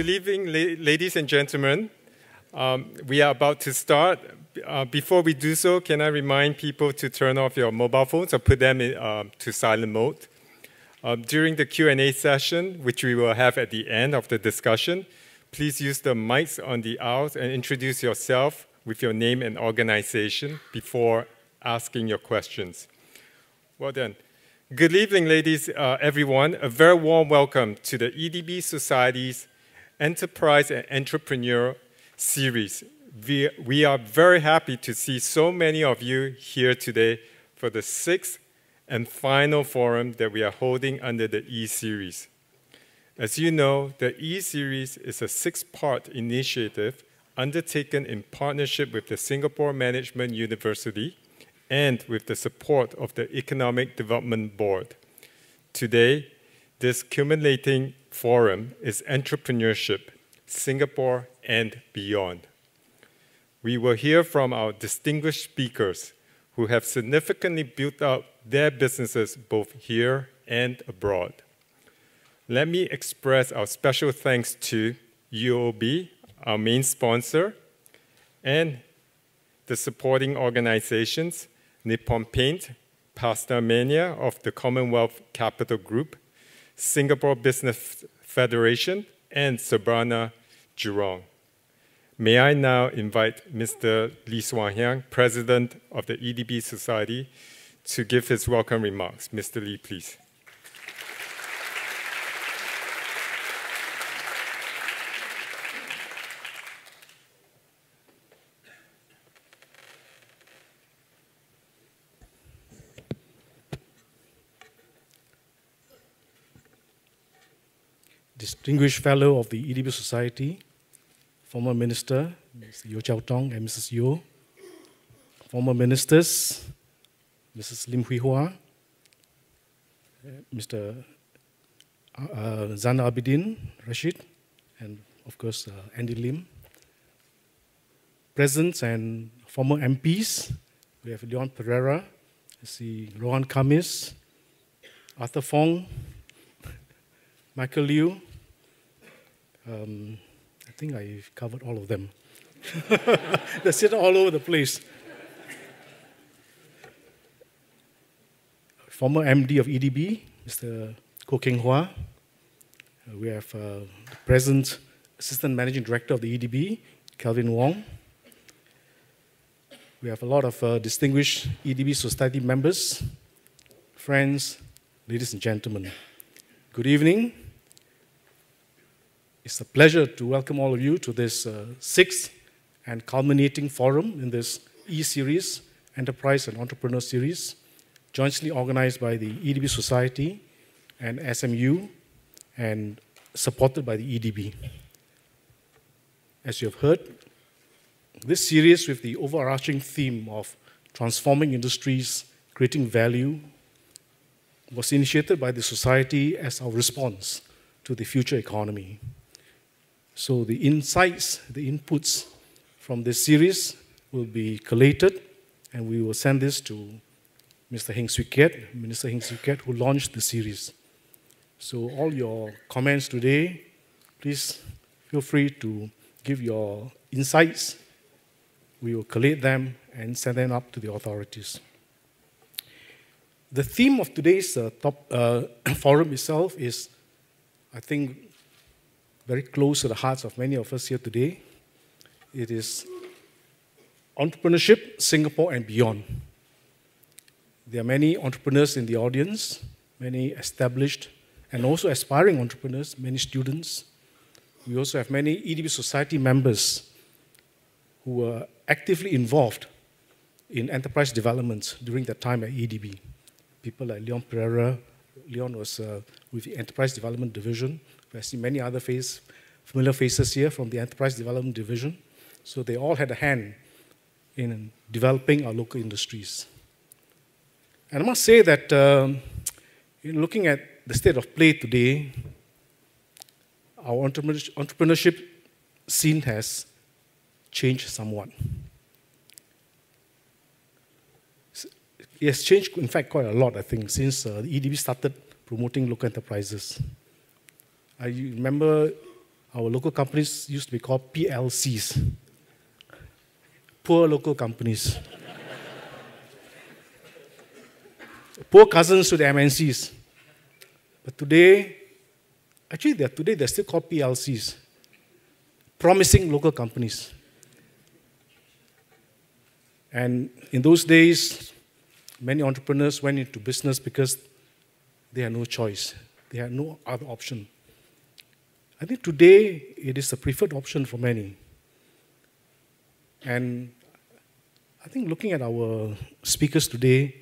Good evening, ladies and gentlemen. We are about to start. Before we do so, can I remind people to turn off your mobile phones or put them to silent mode? During the Q&A session, which we will have at the end of the discussion, please use the mics on the aisles and introduce yourself with your name and organization before asking your questions. Well done. Good evening, ladies, everyone. A very warm welcome to the EDB Society's Enterprise and Entrepreneur series. We are very happy to see so many of you here today for the sixth and final forum that we are holding under the E-Series. As you know, the E-Series is a six-part initiative undertaken in partnership with the Singapore Management University and with the support of the Economic Development Board. Today, this culminating forum is Entrepreneurship, Singapore and beyond. We will hear from our distinguished speakers who have significantly built up their businesses both here and abroad. Let me express our special thanks to UOB, our main sponsor, and the supporting organizations, Nippon Paint, Pasta Mania of the Commonwealth Capital Group, Singapore Business Federation, and Sabrina Jurong. May I now invite Mr. Lee Swan Hyang, President of the EDB Society, to give his welcome remarks. Mr. Lee, please. Distinguished Fellow of the EDB Society, former Minister, Mr. Yeo Chow Tong and Mrs. Yeo, former Ministers, Mrs. Lim Hui Hua, Mr. Zan Abidin Rashid, and of course Andy Lim. Present and former MPs, we have Leon Pereira, I see Rohan Khamis, Arthur Fong, Michael Liu. I think I've covered all of them. They sit all over the place. Former MD of EDB, Mr. Koh Keng Hua. We have the present Assistant Managing Director of the EDB, Kelvin Wong. We have a lot of distinguished EDB Society members, friends, ladies and gentlemen. Good evening. It's a pleasure to welcome all of you to this sixth and culminating forum in this E-Series, Enterprise and Entrepreneur Series, jointly organized by the EDB Society and SMU and supported by the EDB. As you have heard, this series with the overarching theme of transforming industries, creating value, was initiated by the Society as our response to the future economy. So the insights, the inputs from this series will be collated, and we will send this to Mr. Heng Swee Keat, Minister Heng Swee Keat, who launched the series. So all your comments today, please feel free to give your insights. We will collate them and send them up to the authorities. The theme of today's forum itself is, I think, very close to the hearts of many of us here today. It is Entrepreneurship, Singapore and beyond. There are many entrepreneurs in the audience, many established and also aspiring entrepreneurs, many students. We also have many EDB Society members who were actively involved in enterprise developments during their time at EDB. People like Leon Pereira. Leon was with the Enterprise Development Division. I see many other familiar faces here from the Enterprise Development Division. So they all had a hand in developing our local industries. And I must say that in looking at the state of play today, our entrepreneurship scene has changed somewhat. It has changed, in fact, quite a lot, I think, since the EDB started promoting local enterprises. I remember our local companies used to be called PLCs. Poor local companies. Poor cousins to the MNCs. But today, actually today they're still called PLCs. Promising local companies. And in those days, many entrepreneurs went into business because they had no choice. They had no other option. I think today it is the preferred option for many. And I think looking at our speakers today,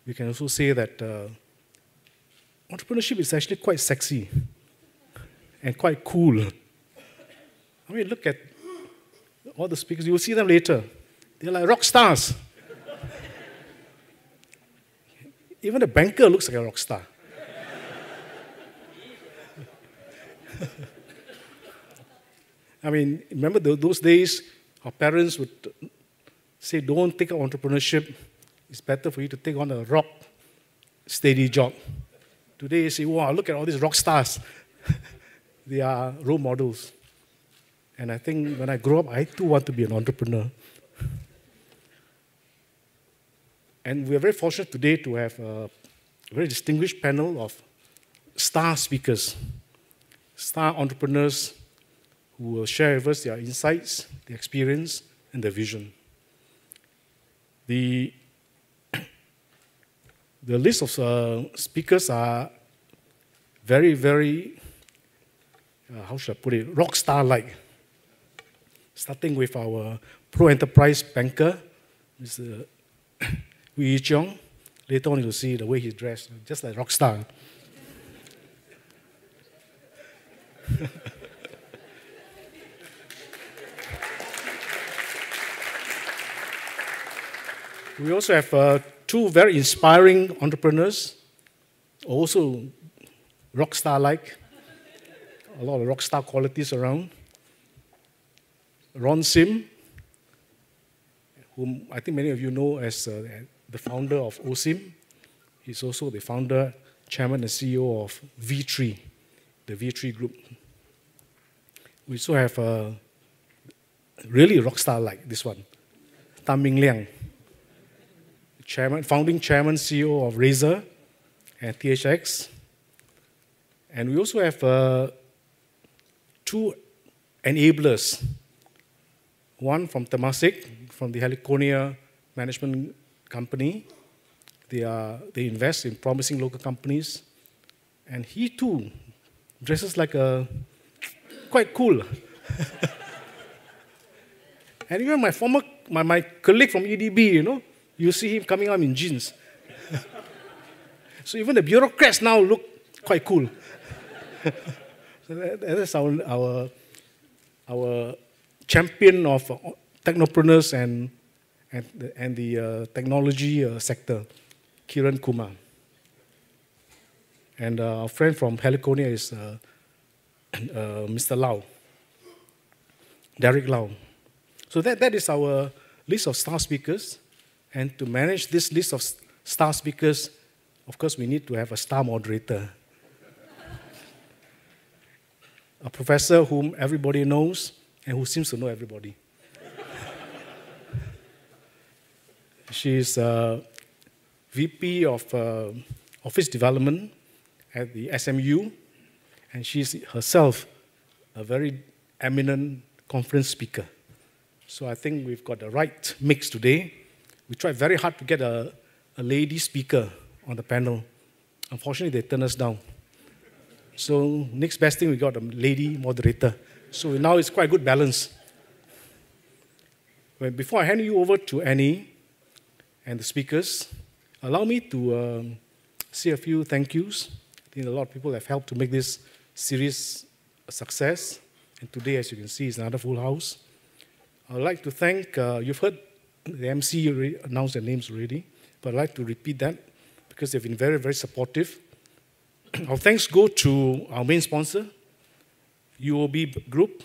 we can also say that entrepreneurship is actually quite sexy and quite cool. I mean, look at all the speakers. You will see them later. They're like rock stars. Even the banker looks like a rock star. I mean, remember those days, our parents would say, don't take up entrepreneurship. It's better for you to take on a rock, steady job. Today, you say, wow, look at all these rock stars. They are role models. And I think when I grow up, I too want to be an entrepreneur. And we are very fortunate today to have a very distinguished panel of star speakers, star entrepreneurs who will share with us their insights, their experience, and their vision. The list of speakers are very, very, how should I put it, rock star-like. Starting with our pro-enterprise banker, Mr. Wee Cheong. Later on, you'll see the way he's dressed, just like rock star. We also have two very inspiring entrepreneurs, also rock star-like, a lot of rock star qualities around. Ron Sim, whom I think many of you know as the founder of OSIM. He's also the founder, chairman, and CEO of V3, the V3 group. We also have really rock star like this one, Tan Min Liang, founding chairman, CEO of Razer and THX. And we also have two enablers. One from Temasek, from the Heliconia Management Company. They invest in promising local companies. And he too dresses like quite cool. And even my colleague from EDB, you see him coming out in jeans. So even the bureaucrats now look quite cool. So that's our champion of technopreneurs and the technology sector, Kiren Kumar. And our friend from Heliconia is Mr. Lau, Derek Lau. So that is our list of star speakers. And to manage this list of star speakers, of course, we need to have a star moderator. A professor whom everybody knows and who seems to know everybody. She's VP of Office Development at the SMU, and she's herself a very eminent conference speaker. So I think we've got the right mix today. We tried very hard to get a lady speaker on the panel. Unfortunately, they turned us down. So next best thing, we got a lady moderator. So now it's quite a good balance. Well, before I hand you over to Annie and the speakers, allow me to say a few thank yous. I think a lot of people have helped to make this series a success. And today, as you can see, is another full house. I would like to thank, you've heard the MC announce their names already, but I'd like to repeat that because they've been very, very supportive. Our thanks go to our main sponsor, UOB Group,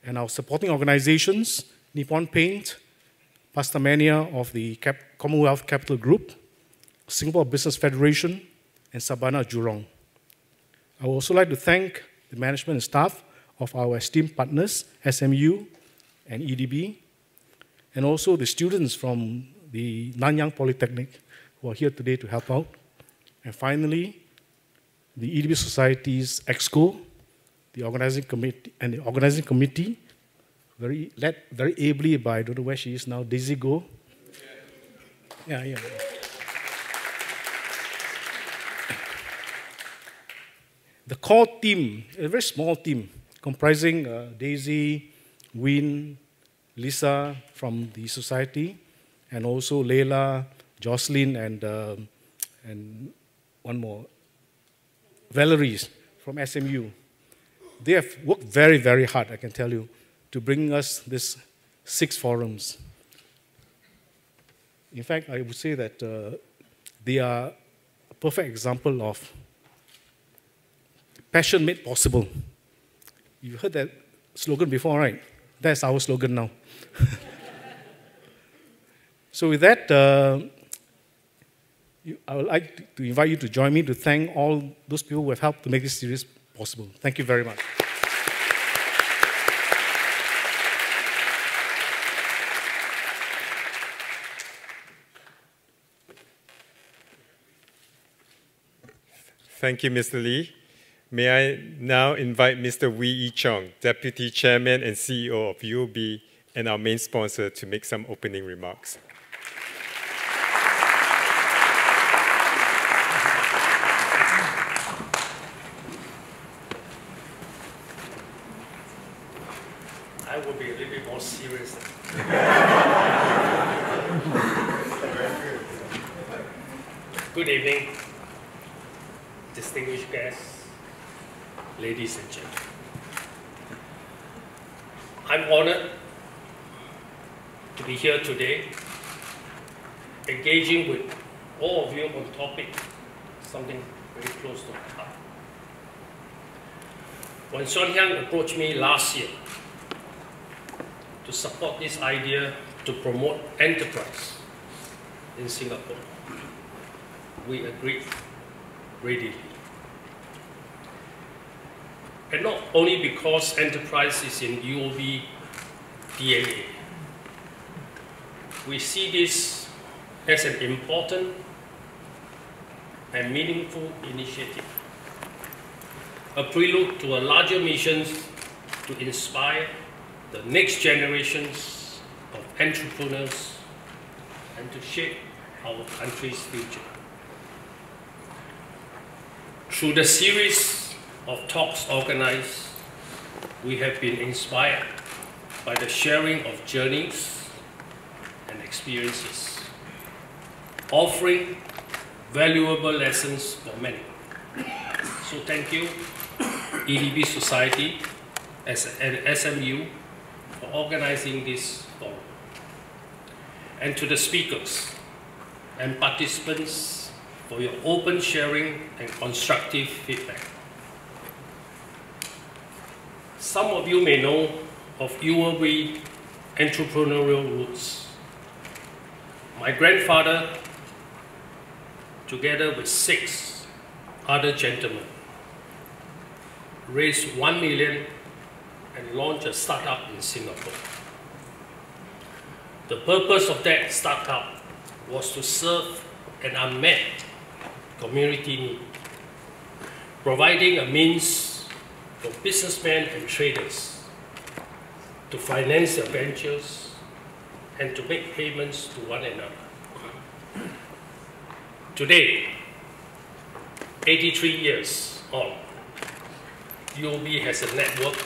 and our supporting organizations, Nippon Paint, Pastamania of the Commonwealth Capital Group, Singapore Business Federation, and Sabana Jurong. I would also like to thank the management and staff of our esteemed partners, SMU and EDB, and also the students from the Nanyang Polytechnic who are here today to help out. And finally, the EDB Society's EXCO, the organizing committee, led very ably by, I don't know where she is now, Daisy Go. Yeah. The core team, a very small team, comprising Daisy, Win, Lisa from the society, and also Leila, Jocelyn, and one more, Valerie from SMU. They have worked very, very hard, I can tell you, to bring us this 6 forums. In fact, I would say that they are a perfect example of passion made possible. You've heard that slogan before, right? That's our slogan now. So with that, I would like to invite you to join me to thank all those people who have helped to make this series possible. Thank you very much. Thank you, Mr. Lee. May I now invite Mr. Wee Ee Chong, Deputy Chairman and CEO of UOB, and our main sponsor to make some opening remarks. I will be a little bit more serious. Good evening, distinguished guests, ladies and gentlemen. I'm honored to be here today, engaging with all of you on topic, something very close to my heart. When Son Hyang approached me last year to support this idea to promote enterprise in Singapore, we agreed readily. And not only because enterprise is in UOB DNA. We see this as an important and meaningful initiative, a prelude to a larger mission to inspire the next generations of entrepreneurs and to shape our country's future. Through the series of talks organized, we have been inspired by the sharing of journeys and experiences, offering valuable lessons for many. So thank you, EDB Society and SMU, for organizing this forum. And to the speakers and participants for your open sharing and constructive feedback. Some of you may know of UOB entrepreneurial roots. My grandfather, together with 6 other gentlemen, raised 1 million and launched a startup in Singapore. The purpose of that startup was to serve an unmet community need, providing a means for businessmen and traders to finance their ventures and to make payments to one another. Today, 83 years on, UOB has a network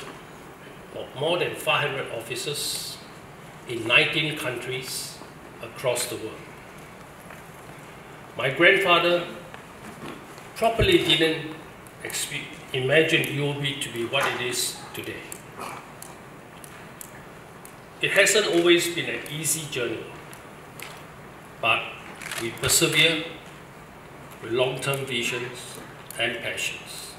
of more than 500 offices in 19 countries across the world. My grandfather probably didn't imagine UOB to be what it is today. It hasn't always been an easy journey, but we persevere with long-term visions and passions.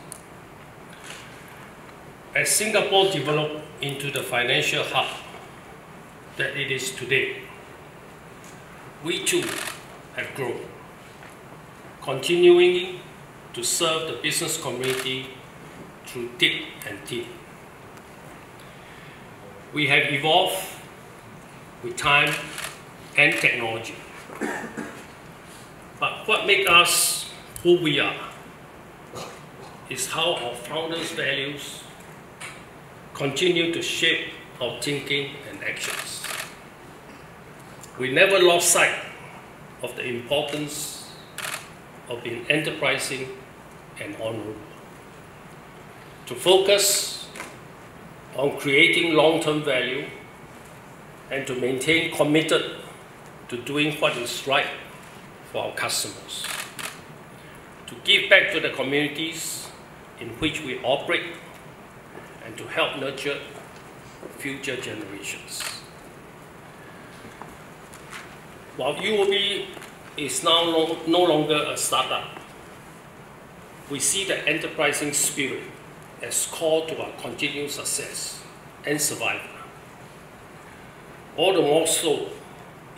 As Singapore developed into the financial hub that it is today, we too have grown, continuing to serve the business community through thick and thin. We have evolved with time and technology. But what makes us who we are is how our founders' values continue to shape our thinking and actions. We never lost sight of the importance of being enterprising and honorable. To focus on creating long-term value and to maintain committed to doing what is right for our customers. To give back to the communities in which we operate and to help nurture future generations. While UOB is now no longer a startup, we see the enterprising spirit as core to our continued success and survival. All the more so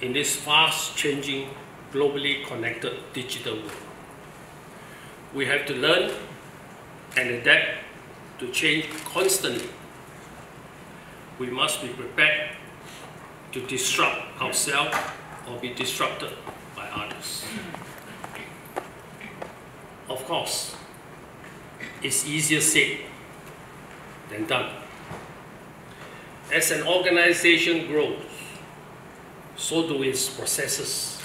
in this fast-changing, globally connected digital world. We have to learn and adapt to change constantly. We must be prepared to disrupt ourselves or be disrupted by others. Of course, it's easier said than done. As an organization grows, so do its processes,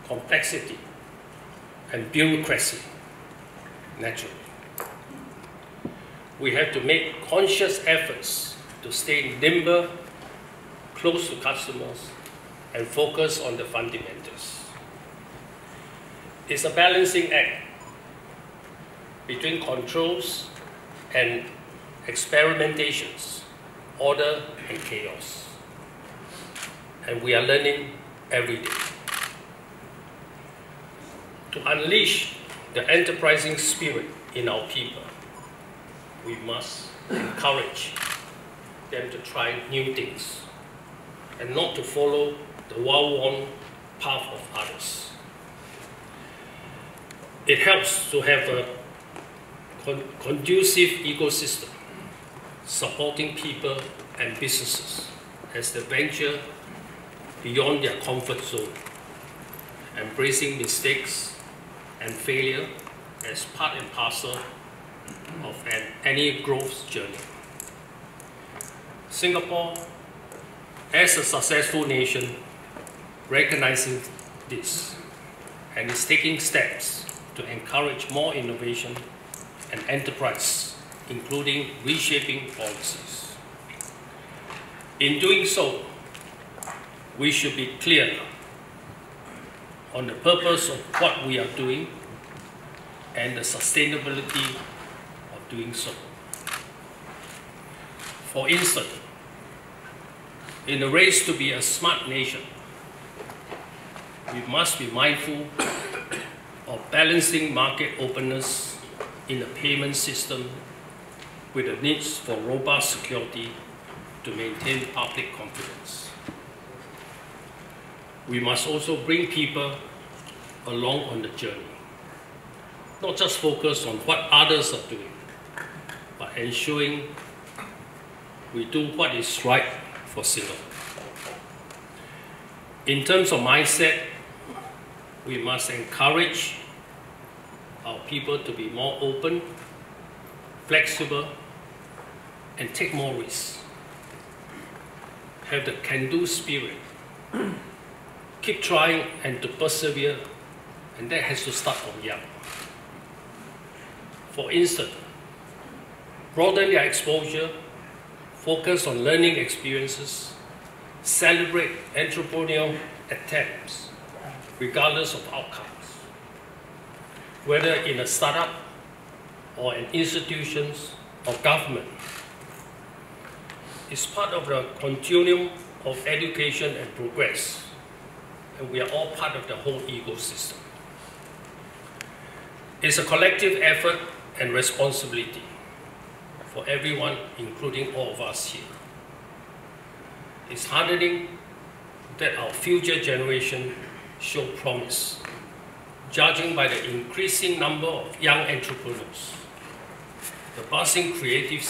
complexity, and bureaucracy, naturally. We have to make conscious efforts to stay nimble, close to customers, and focus on the fundamentals. It's a balancing act between controls and experimentations, order and chaos. And we are learning every day. To unleash the enterprising spirit in our people, we must encourage them to try new things and not to follow the well-worn path of others. It helps to have a conducive ecosystem supporting people and businesses as they venture beyond their comfort zone, embracing mistakes and failure as part and parcel of any growth journey. Singapore, as a successful nation, recognizing this and is taking steps to encourage more innovation and enterprise, including reshaping policies. In doing so, we should be clear on the purpose of what we are doing and the sustainability of doing so. For instance, in the race to be a smart nation, we must be mindful of balancing market openness in the payment system with the needs for robust security to maintain public confidence. We must also bring people along on the journey, not just focus on what others are doing, but ensuring we do what is right for Singapore. In terms of mindset, we must encourage our people to be more open, flexible, and take more risks. Have the can-do spirit. Keep trying and to persevere, and that has to start from young. For instance, broaden their exposure, focus on learning experiences, celebrate entrepreneurial attempts, regardless of outcomes. Whether in a startup or in institutions or government, it's part of the continuum of education and progress, and we are all part of the whole ecosystem. It's a collective effort and responsibility for everyone, including all of us here. It's heartening that our future generation show promise, judging by the increasing number of young entrepreneurs, the buzzing creative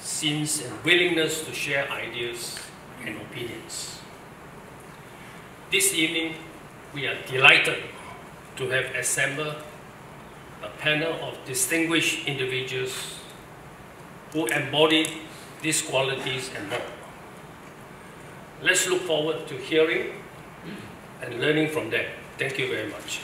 scenes and willingness to share ideas and opinions. This evening, we are delighted to have assembled a panel of distinguished individuals who embody these qualities and more. Let's look forward to hearing and learning from them. Thank you very much.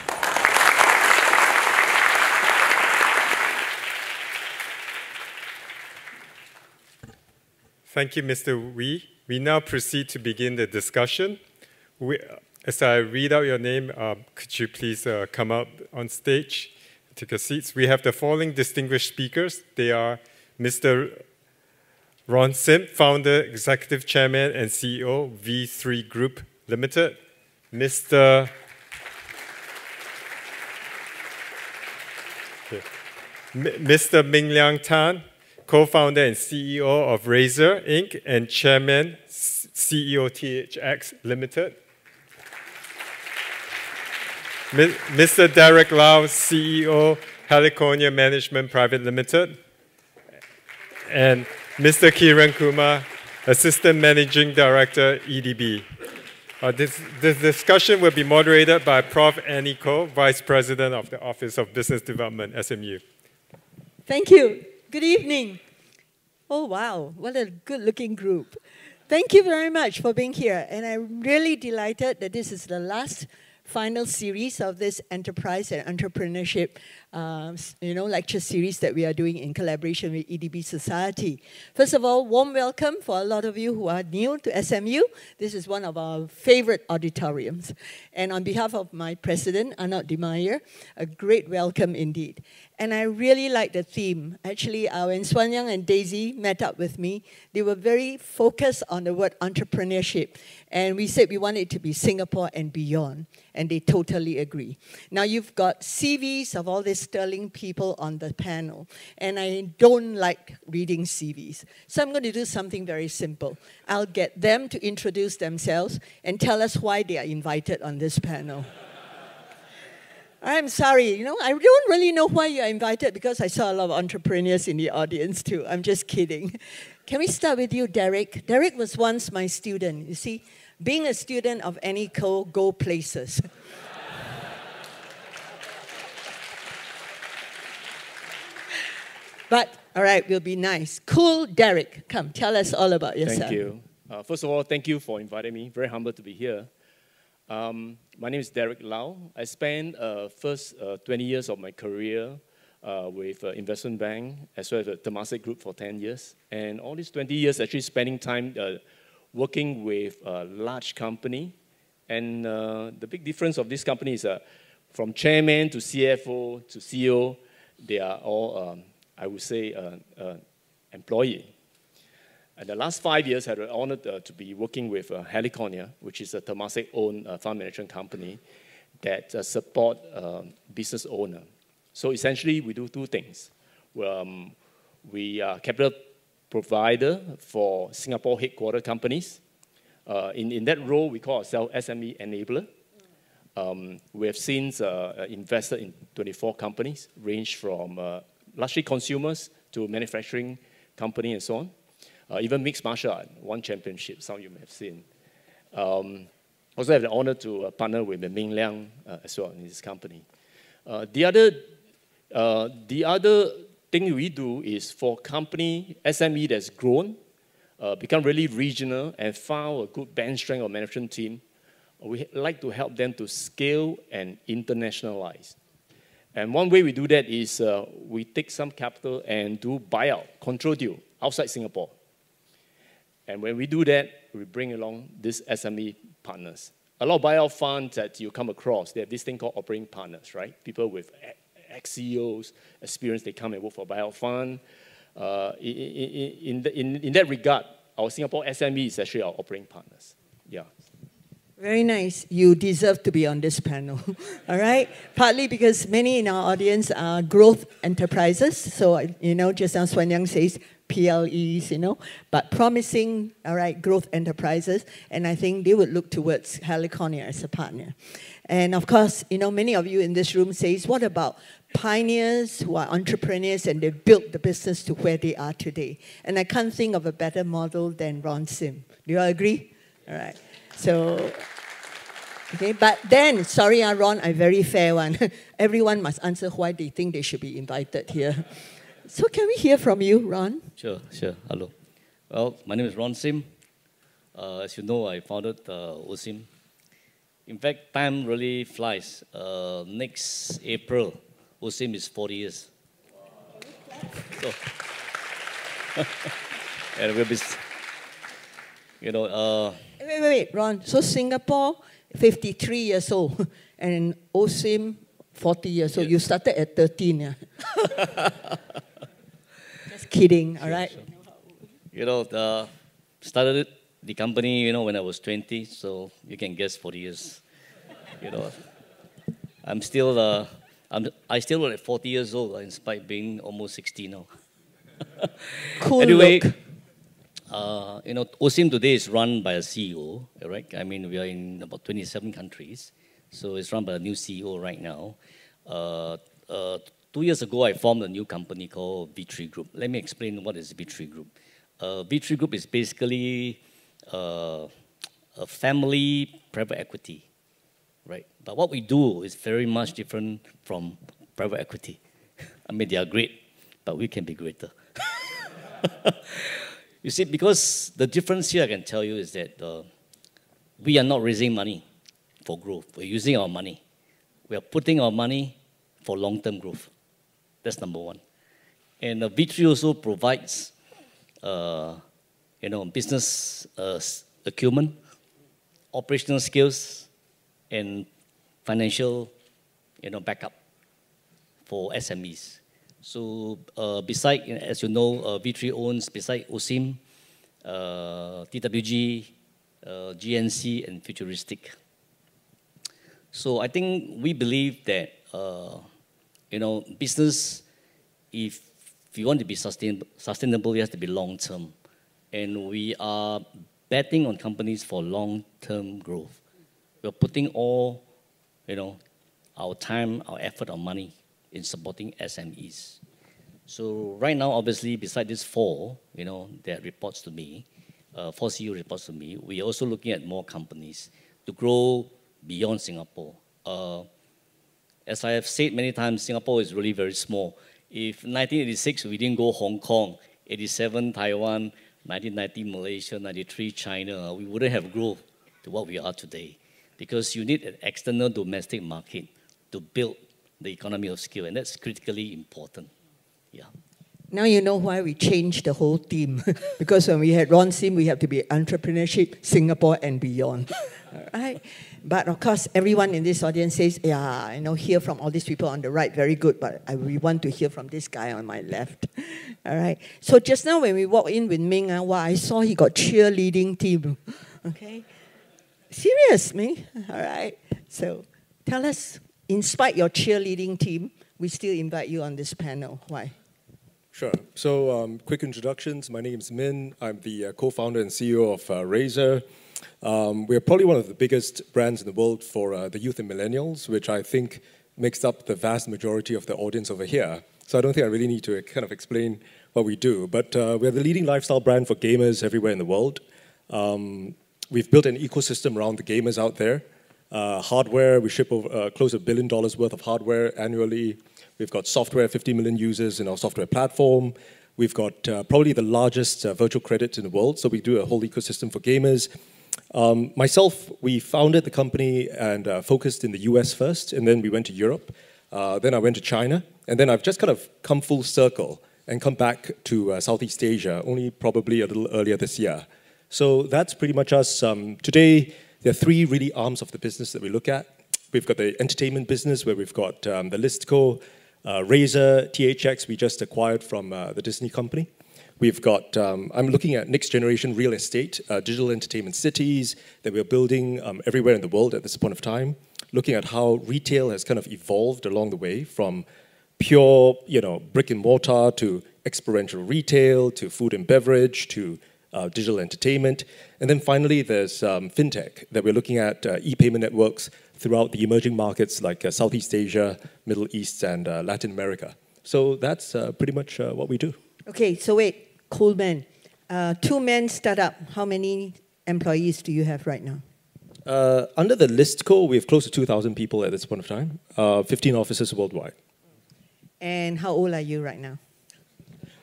Thank you, Mr. Wee. We now proceed to begin the discussion. As I read out your name, could you please come up on stage, take your seats. We have the following distinguished speakers. They are Mr. Ron Sim, Founder, Executive Chairman, and CEO, V3 Group Limited. Mr. Min Liang Tan, Co-founder and CEO of Razer Inc. and Chairman, CEO THX Limited. Mr. Derek Lau, CEO, Heliconia Management Pte Ltd. And Mr. Kiren Kumar, Assistant Managing Director, EDB. This discussion will be moderated by Prof. Annie Koh, Vice President of the Office of Business Development, SMU. Thank you. Good evening. Oh, wow. What a good-looking group. Thank you very much for being here. And I'm really delighted that this is the last final series of this enterprise and entrepreneurship lecture series that we are doing in collaboration with EDB Society. First of all, warm welcome for a lot of you who are new to SMU. This is one of our favorite auditoriums. And on behalf of my president, Arnold Demeyer, a great welcome indeed. And I really like the theme. Actually, when Swan Young and Daisy met up with me, they were very focused on the word entrepreneurship. And we said we want it to be Singapore and beyond. And they totally agree. Now, you've got CVs of all these sterling people on the panel. And I don't like reading CVs. So I'm going to do something very simple. I'll get them to introduce themselves and tell us why they are invited on this panel. I'm sorry, I don't really know why you're invited because I saw a lot of entrepreneurs in the audience too. I'm just kidding. Can we start with you, Derek? Derek was once my student. You see, being a student of Annie Koh, go places. But, all right, we'll be nice. Cool, Derek, come, tell us all about yourself. Thank you. First of all, thank you for inviting me. Very humbled to be here. My name is Derek Lau. I spent first 20 years of my career with investment bank as well as the Temasek Group for 10 years. And all these 20 years actually spending time working with a large company. And the big difference of this company is from chairman to CFO to CEO, they are all, I would say, employee. And the last 5 years, I had the honor to be working with Heliconia, which is a Temasek-owned fund management company that support business owner. So essentially, we do two things. We are capital provider for Singapore headquarter companies. In that role, we call ourselves SME enabler. We have since invested in 24 companies, range from largely consumers to manufacturing company and so on. Even mixed martial art, one championship, some of you may have seen. Also have the honor to partner with Min Liang as well in this company. The other thing we do is for company SME that's grown, become really regional and found a good bench strength of management team, we like to help them to scale and internationalize. And one way we do that is we take some capital and do buyout, control deal outside Singapore. And when we do that, we bring along these SME partners. A lot of buyout funds that you come across, they have this thing called operating partners, right? People with ex-CEOs, experience, they come and work for a buyout fund. In that regard, our Singapore SME is actually our operating partners. Yeah. Very nice. You deserve to be on this panel, all right? Partly because many in our audience are growth enterprises. So, just as Swan Young says, PLEs, you know, but promising, all right, growth enterprises. And I think they would look towards Heliconia as a partner. And of course, you know, many of you in this room says, what about pioneers who are entrepreneurs and they built the business to where they are today? And I can't think of a better model than Ron Sim. Do you all agree? All right. So, okay, but then, sorry, Ron, I'm very fair one. Everyone must answer why they think they should be invited here. So can we hear from you, Ron? Sure. Hello. Well, my name is Ron Sim. As you know, I founded OSIM. In fact, time really flies. Next April, OSIM is 40 years. So, and we'll be, you know. Wait, Ron. So Singapore, 53 years old, and OSIM, 40 years old. You started at 13, yeah? Just kidding, all right? Sure. You know, started the company, you know, when I was 20, so you can guess 40 years. You know, I still look at 40 years old, in spite of being almost 60 now. Cool anyway, look. You know, OSIM today is run by a CEO, right? I mean, we are in about 27 countries, so it's run by a new CEO right now. 2 years ago, I formed a new company called V3 Group. Let me explain what is V3 Group. V3 Group is basically a family private equity, right? But what we do is very much different from private equity. I mean, they are great, but we can be greater. You see, because the difference here I can tell you is that we are not raising money for growth. We're using our money. We are putting our money for long-term growth. That's number one. And V3 also provides, you know, business acumen, operational skills, and financial, you know, backup for SMEs. So beside, as you know, V3 owns, beside OSIM, TWG, GNC, and Futuristic. So I think we believe that, you know, business, if you want to be sustainable, it has to be long-term. And we are betting on companies for long-term growth. We're putting all, you know, our time, our effort, our money in supporting SMEs. So right now, obviously, beside these four, you know, that reports to me, 4 CEO reports to me, we're also looking at more companies to grow beyond Singapore. As I have said many times, Singapore is really very small. If 1986, we didn't go Hong Kong, 87, Taiwan, 1990, Malaysia, 93, China, we wouldn't have grown to what we are today. Because you need an external domestic market to build the economy of scale, and that's critically important. Yeah. Now you know why we changed the whole team. Because when we had Ron Sim, we have to be entrepreneurship, Singapore, and beyond. All right? But of course, everyone in this audience says, yeah, I know, hear from all these people on the right, very good, but we want to hear from this guy on my left. All right? So just now when we walked in with Ming, wow, I saw he got cheerleading team. Okay? Serious, Ming? All right? So tell us, in spite of your cheerleading team, we still invite you on this panel. Why? Sure. So quick introductions. My name is Min. I'm the co-founder and CEO of Razer. We're probably one of the biggest brands in the world for the youth and millennials, which I think makes up the vast majority of the audience over here. So I don't think I really need to kind of explain what we do. But we're the leading lifestyle brand for gamers everywhere in the world. We've built an ecosystem around the gamers out there. Hardware, we ship over, close to $1 billion worth of hardware annually. We've got software, 50 million users in our software platform. We've got probably the largest virtual credit in the world, so we do a whole ecosystem for gamers. Myself, we founded the company and focused in the US first, and then we went to Europe. Then I went to China, and then I've just kind of come full circle and come back to Southeast Asia, only probably a little earlier this year. So that's pretty much us. Today, there are 3 really arms of the business that we look at. We've got the entertainment business, where we've got the Listco, Razer, THX, we just acquired from the Disney company. We've got, I'm looking at next generation real estate, digital entertainment cities that we're building everywhere in the world at this point of time. Looking at how retail has kind of evolved along the way from pure, you know, brick and mortar to experiential retail, to food and beverage, to digital entertainment. And then finally, there's fintech, that we're looking at e-payment networks throughout the emerging markets like Southeast Asia, Middle East, and Latin America. So that's pretty much what we do. Okay, so wait, Coolman. Two-man startup, how many employees do you have right now? Under the listco, we have close to 2,000 people at this point of time, 15 offices worldwide. And how old are you right now?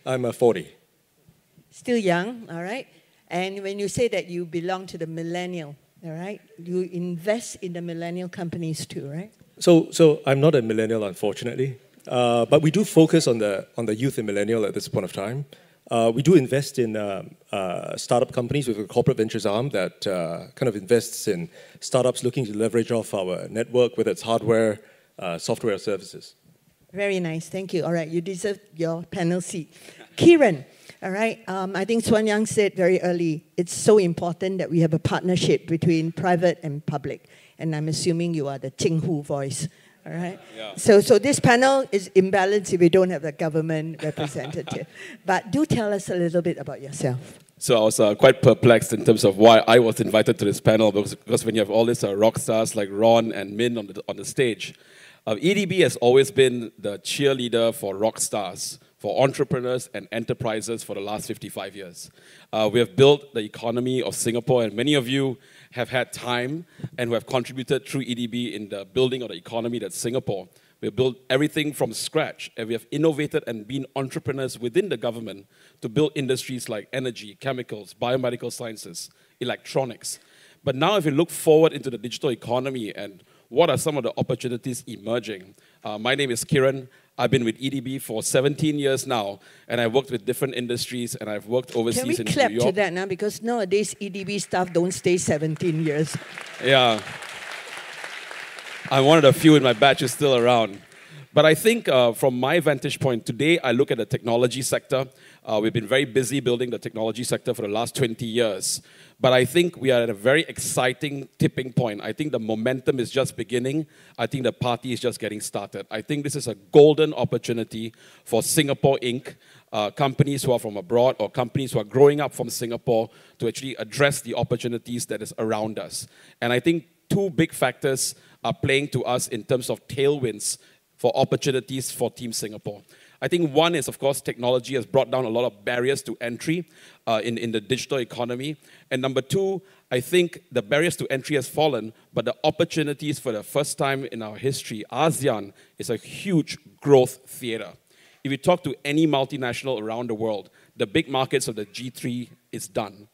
I'm 40. Still young, all right? And when you say that you belong to the millennial, all right, you invest in the millennial companies too, right? So I'm not a millennial, unfortunately, but we do focus on the youth and millennial at this point of time. We do invest in startup companies with a corporate ventures arm that kind of invests in startups looking to leverage off our network, whether it's hardware, software, or services. Very nice, thank you. All right, you deserve your panel seat. Kiren, all right, I think Xuan Yang said very early, it's so important that we have a partnership between private and public. And I'm assuming you are the Jinghu voice, all right? Yeah. So this panel is imbalanced if we don't have a government representative. But do tell us a little bit about yourself. So I was quite perplexed in terms of why I was invited to this panel, because when you have all these rock stars like Ron and Min on the stage, EDB has always been the cheerleader for rock stars, for entrepreneurs and enterprises for the last 55 years. We have built the economy of Singapore, and many of you have had time and who have contributed through EDB in the building of the economy that's Singapore. We have built everything from scratch, and we have innovated and been entrepreneurs within the government to build industries like energy, chemicals, biomedical sciences, electronics. But now if you look forward into the digital economy and what are some of the opportunities emerging? My name is Kiren. I've been with EDB for 17 years now, and I've worked with different industries, and I've worked overseas in New York. Can we clap to that now? Because nowadays, EDB staff don't stay 17 years. Yeah. I'm one of the few in my batch who's still around. But I think from my vantage point, today I look at the technology sector. We've been very busy building the technology sector for the last 20 years. But I think we are at a very exciting tipping point. I think the momentum is just beginning. I think the party is just getting started. I think this is a golden opportunity for Singapore Inc., companies who are from abroad or companies who are growing up from Singapore to actually address the opportunities that is around us. And I think two big factors are playing to us in terms of tailwinds for opportunities for Team Singapore. I think one is, of course, technology has brought down a lot of barriers to entry in the digital economy. And number two, I think the barriers to entry has fallen, but the opportunities for the first time in our history, ASEAN is a huge growth theater. If you talk to any multinational around the world, the big markets of the G3 is done.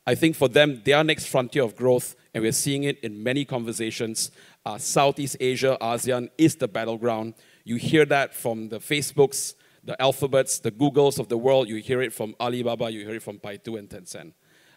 I think for them, their next frontier of growth, and we're seeing it in many conversations, Southeast Asia, ASEAN is the battleground. You hear that from the Facebooks, the Alphabets, the Googles of the world. You hear it from Alibaba, you hear it from Baidu and Tencent.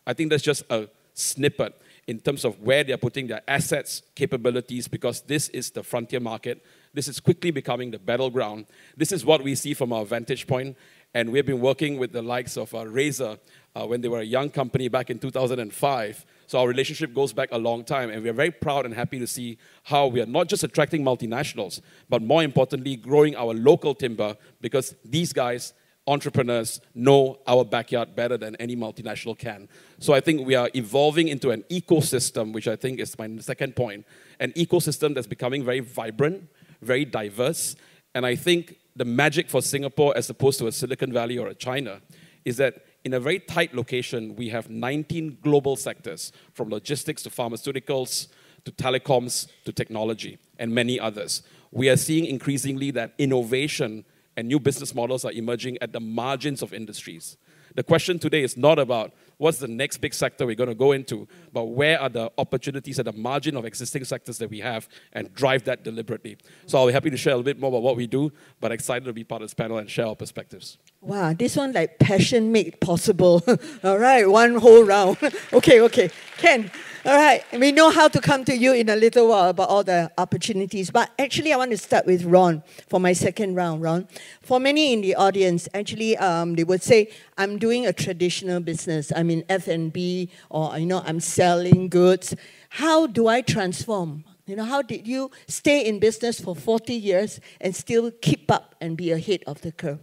I think that's just a snippet in terms of where they're putting their assets, capabilities, because this is the frontier market. This is quickly becoming the battleground. This is what we see from our vantage point. And we've been working with the likes of Razer when they were a young company back in 2005. So our relationship goes back a long time, and we're very proud and happy to see how we are not just attracting multinationals, but more importantly, growing our local timber, because these guys, entrepreneurs, know our backyard better than any multinational can. So I think we are evolving into an ecosystem, which I think is my second point, an ecosystem that's becoming very vibrant, very diverse, and I think the magic for Singapore as opposed to a Silicon Valley or a China is that in a very tight location, we have 19 global sectors, from logistics to pharmaceuticals, to telecoms, to technology, and many others. We are seeing increasingly that innovation and new business models are emerging at the margins of industries. The question today is not about what's the next big sector we're going to go into, but where are the opportunities at the margin of existing sectors that we have, and drive that deliberately. So I'll be happy to share a little bit more about what we do, but excited to be part of this panel and share our perspectives. Wow, this one like passion made possible. All right, one whole round. Okay. Ken, all right, we know how to come to you in a little while about all the opportunities, but actually I want to start with Ron for my second round, Ron. For many in the audience, actually they would say, I'm doing a traditional business. I'm in F&B, or I'm selling goods. How do I transform? How did you stay in business for 40 years and still keep up and be ahead of the curve?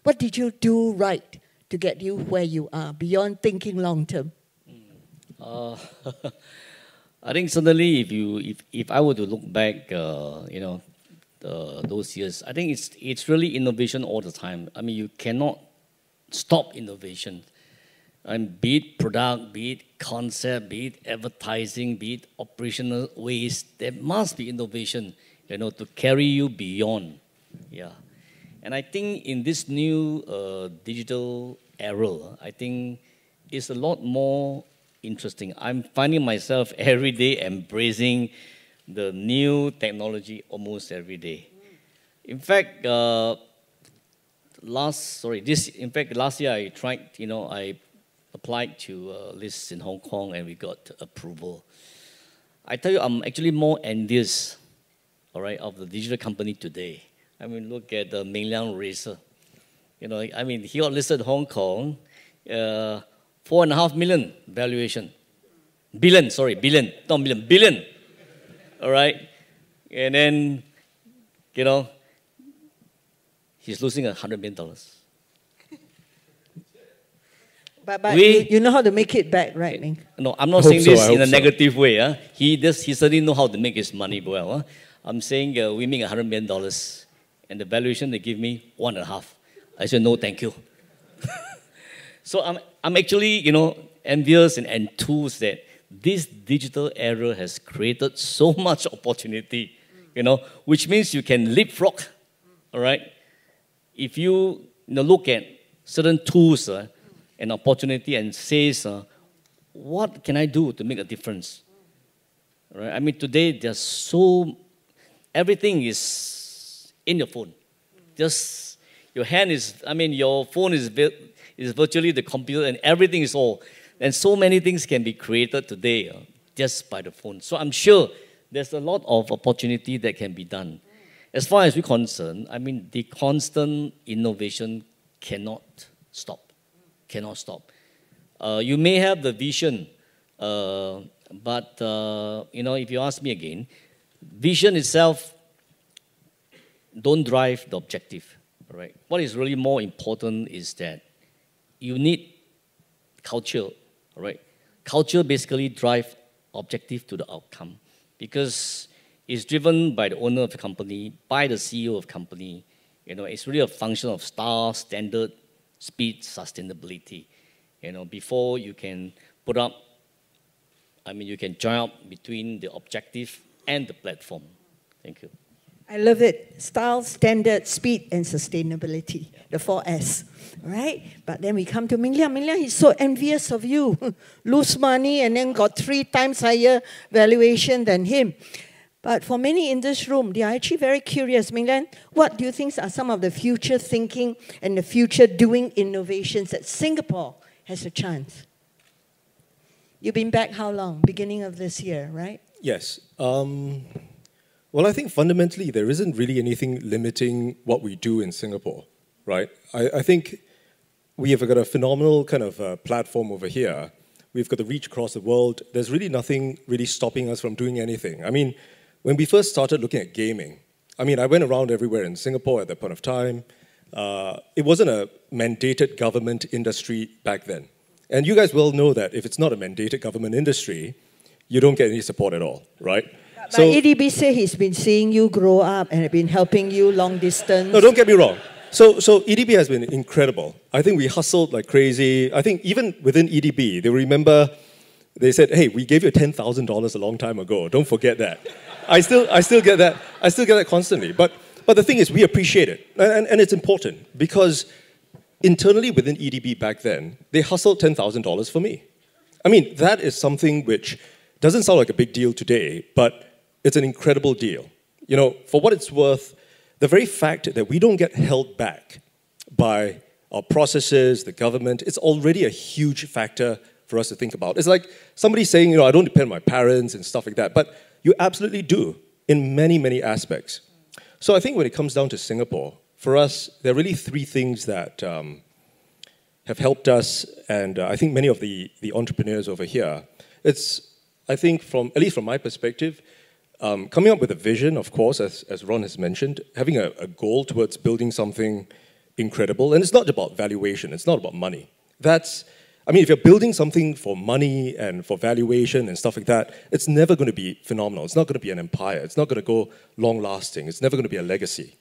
What did you do right to get you where you are, beyond thinking long term? I think certainly if I were to look back, those years, I think it's really innovation all the time. I mean, you cannot stop innovation. And be it product, be it concept, be it advertising, be it operational ways, there must be innovation, to carry you beyond. Yeah. And I think in this new digital era, I think it's a lot more interesting. I'm finding myself every day embracing the new technology almost every day. In fact, last year I tried, I applied to list in Hong Kong and we got approval. I tell you, I'm actually more envious, all right, of the digital company today. I mean, look at the Min Liang Razer. He got listed in Hong Kong, 4.5 million valuation. Billion, not million, billion. All right? And then, he's losing $100 million. But you know how to make it back, right, Ming? No, I'm not saying this in a negative way. He certainly know how to make his money well. I'm saying we make $100 million, and the valuation they give me 1.5. I said, no, thank you. So I'm actually, envious and enthused that this digital era has created so much opportunity, which means you can leapfrog, all right? If you look at certain tools and opportunity and says, what can I do to make a difference? Right? I mean, today there's everything is in your phone. Just your hand is, your phone is virtually the computer and everything is all. And so many things can be created today just by the phone. So I'm sure there's a lot of opportunity that can be done. As far as we're concerned, the constant innovation cannot stop. Cannot stop. You may have the vision, but if you ask me again, vision itself don't drive the objective. Right? What is really more important is that you need culture. Right? Culture basically drives objective to the outcome because it's driven by the owner of the company, by the CEO of the company. It's really a function of style, standard, speed, sustainability. Before you can put up, you can join up between the objective and the platform. Thank you. I love it. Style, standard, speed, and sustainability. The 4S. Right? But then we come to Min Liang. Min Liang, he's so envious of you. Lose money and then got 3 times higher valuation than him. But for many in this room, they are actually very curious. Min Liang, what do you think are some of the future thinking and the future doing innovations that Singapore has a chance? You've been back how long? Beginning of this year, right? Yes. Well, I think fundamentally there isn't really anything limiting what we do in Singapore, right? I think we have got a phenomenal kind of platform over here. We've got the reach across the world. There's really nothing really stopping us from doing anything. When we first started looking at gaming, I went around everywhere in Singapore at that point of time. It wasn't a mandated government industry back then. And you guys well know that if it's not a mandated government industry, you don't get any support at all, right? But EDB say he's been seeing you grow up and have been helping you long distance. No, don't get me wrong. So EDB has been incredible. I think we hustled like crazy. I think even within EDB, they remember, they said, hey, we gave you $10,000 a long time ago. Don't forget that. I still get that. I still get that constantly. But the thing is, we appreciate it. And it's important because internally within EDB back then, they hustled $10,000 for me. That is something which doesn't sound like a big deal today, but it's an incredible deal. For what it's worth, the very fact that we don't get held back by our processes, the government, it's already a huge factor for us to think about. It's like somebody saying, I don't depend on my parents and stuff like that, but you absolutely do in many, many aspects. So I think when it comes down to Singapore, for us, there are really 3 things that have helped us, and I think many of the entrepreneurs over here. It's, I think, at least from my perspective, coming up with a vision, of course, as Ron has mentioned, having a goal towards building something incredible. And it's not about valuation, it's not about money. I mean, if you're building something for money and for valuation and stuff like that, it's never going to be phenomenal. It's not going to be an empire. It's not going to go long-lasting. It's never going to be a legacy.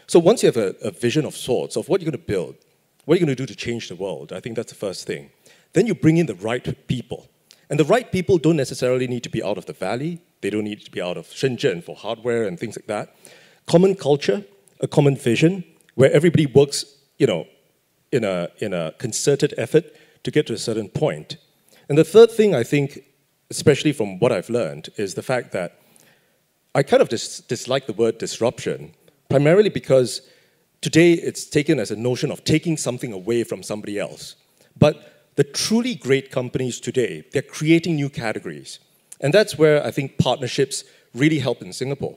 So once you have a vision of sorts of what you're going to build, what are you going to do to change the world, I think that's the first thing. Then you bring in the right people. And the right people don't necessarily need to be out of the valley. They don't need to be out of Shenzhen for hardware and things like that. Common culture, a common vision, where everybody works, you know, in a concerted effort to get to a certain point. And the third thing, I think, especially from what I've learned, is the fact that I kind of dislike the word disruption, primarily because today it's taken as a notion of taking something away from somebody else. But the truly great companies today, they're creating new categories. And that's where I think partnerships really help in Singapore.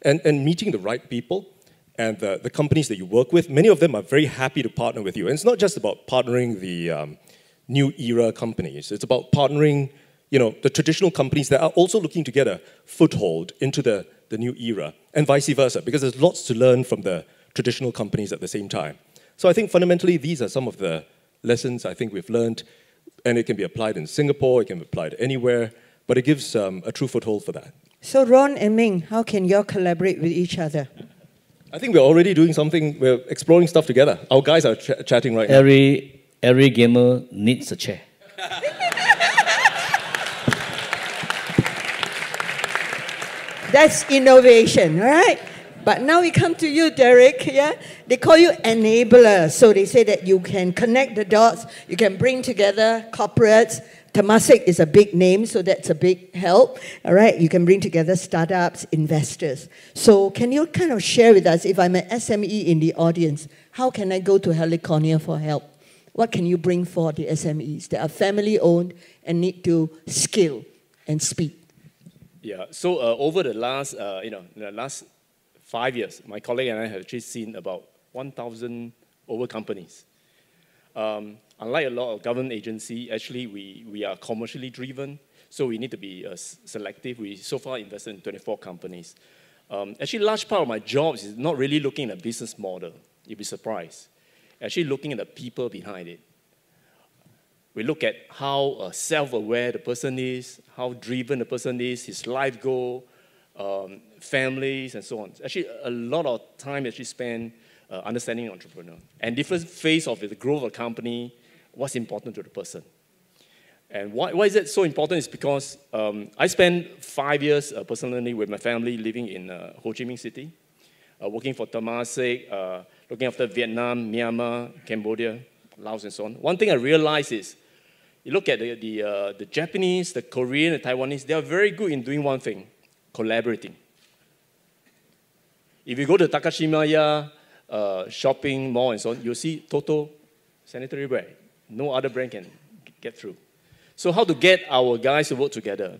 And meeting the right people and the companies that you work with, many of them are very happy to partner with you. And it's not just about partnering the new era companies. It's about partnering, you know, the traditional companies that are also looking to get a foothold into the new era, and vice versa, because there's lots to learn from the traditional companies at the same time. So I think fundamentally these are some of the lessons I think we've learned, and it can be applied in Singapore, it can be applied anywhere, but it gives a true foothold for that. So Ron and Ming, how can you all collaborate with each other? I think we're already doing something, we're exploring stuff together. Our guys are chatting right now. Every gamer needs a chair. That's innovation, all right? But now we come to you, Derek, yeah? They call you enabler. So they say that you can connect the dots, you can bring together corporates. Temasek is a big name, so that's a big help, all right? You can bring together startups, investors. So can you kind of share with us, if I'm an SME in the audience, how can I go to Heliconia for help? What can you bring for the SMEs that are family-owned and need to scale and speed? Yeah, so over the last, the last 5 years, my colleague and I have actually seen about 1,000 over companies. Unlike a lot of government agencies, actually we are commercially driven, so we need to be selective. We so far invested in 24 companies. Actually, a large part of my job is not really looking at a business model. You'll be surprised. Actually looking at the people behind it. We look at how self-aware the person is, how driven the person is, his life goal, families, and so on. Actually, a lot of time actually spent understanding an entrepreneur. And different phase of the growth of a company, what's important to the person. And why is it so important is because I spent 5 years personally with my family living in Ho Chi Minh City, working for Temasek, looking after Vietnam, Myanmar, Cambodia, Laos, and so on. One thing I realized is, you look at the Japanese, the Korean, the Taiwanese, they are very good in doing one thing, collaborating. If you go to Takashimaya shopping mall and so on, you'll see Toto sanitary ware. No other brand can get through. So how to get our guys to work together?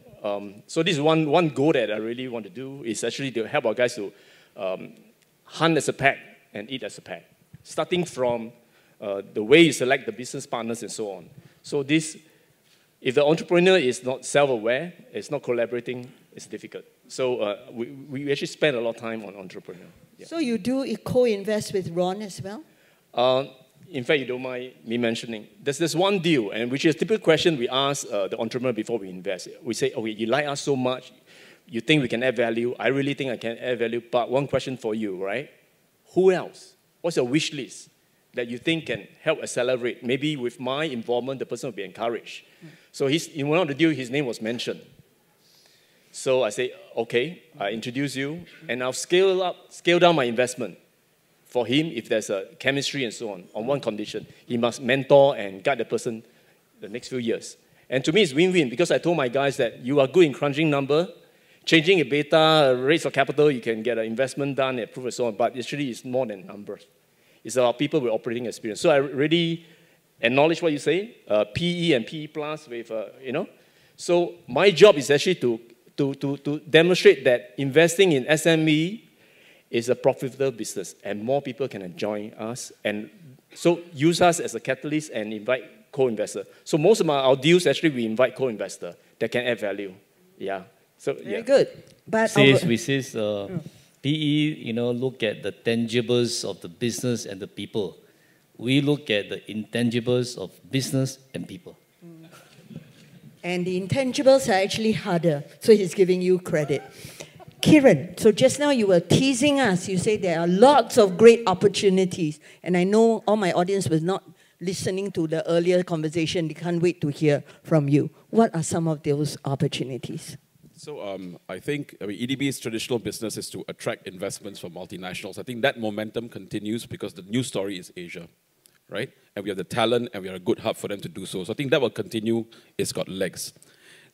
So this is one goal that I really want to do, is actually to help our guys to hunt as a pack and eat as a pack. Starting from the way you select the business partners and so on. So this, if the entrepreneur is not self-aware, it's not collaborating, it's difficult. So we actually spend a lot of time on entrepreneur. Yeah. So you do co-invest with Ron as well? In fact, you don't mind me mentioning. There's one deal, and which is a typical question we ask the entrepreneur before we invest. We say, okay, you like us so much, you think we can add value, I really think I can add value, but one question for you, right? Who else? What's your wish list that you think can help accelerate? Maybe with my involvement, the person will be encouraged. So in one of the deals, his name was mentioned. So I say, okay, I introduce you, and I'll scale down my investment for him if there's a chemistry and so on one condition. He must mentor and guide the person the next few years. And to me, it's win-win, because I told my guys that you are good in crunching number, changing a beta, raise of capital, you can get an investment done, approved and so on, but actually it's more than numbers. It's about people with operating experience. So I really acknowledge what you say, PE and PE plus with, So my job is actually to demonstrate that investing in SME is a profitable business and more people can join us. And so use us as a catalyst and invite co-investor. So most of our deals, actually, we invite co-investor that can add value. Yeah. So, Very good. But PE, look at the tangibles of the business and the people. we look at the intangibles of business and people. And the intangibles are actually harder, so he's giving you credit. Kiren, so just now you were teasing us. You say there are lots of great opportunities. And I know all my audience was not listening to the earlier conversation. They can't wait to hear from you. What are some of those opportunities? So I think EDB's traditional business is to attract investments from multinationals. I think that momentum continues because the new story is Asia, right? And we have the talent and we are a good hub for them to do so. So I think that will continue. It's got legs.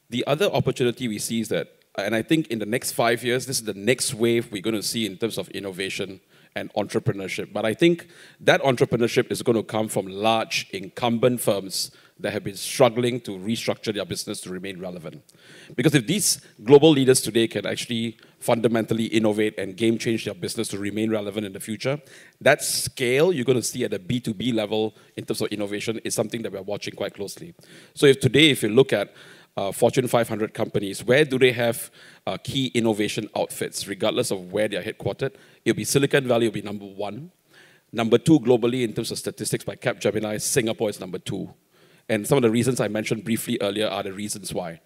The other opportunity we see is that, and I think in the next 5 years, this is the next wave we're going to see in terms of innovation and entrepreneurship. But I think that entrepreneurship is going to come from large incumbent firms that have been struggling to restructure their business to remain relevant. Because if these global leaders today can actually fundamentally innovate and game change their business to remain relevant in the future, that scale you're going to see at a B2B level in terms of innovation is something that we're watching quite closely. So if you look at Fortune 500 companies, where do they have key innovation outfits, regardless of where they're headquartered? It'll be Silicon Valley will be number 1. Number 2 globally in terms of statistics by Capgemini, Singapore is number 2. And some of the reasons I mentioned briefly earlier are the reasons why.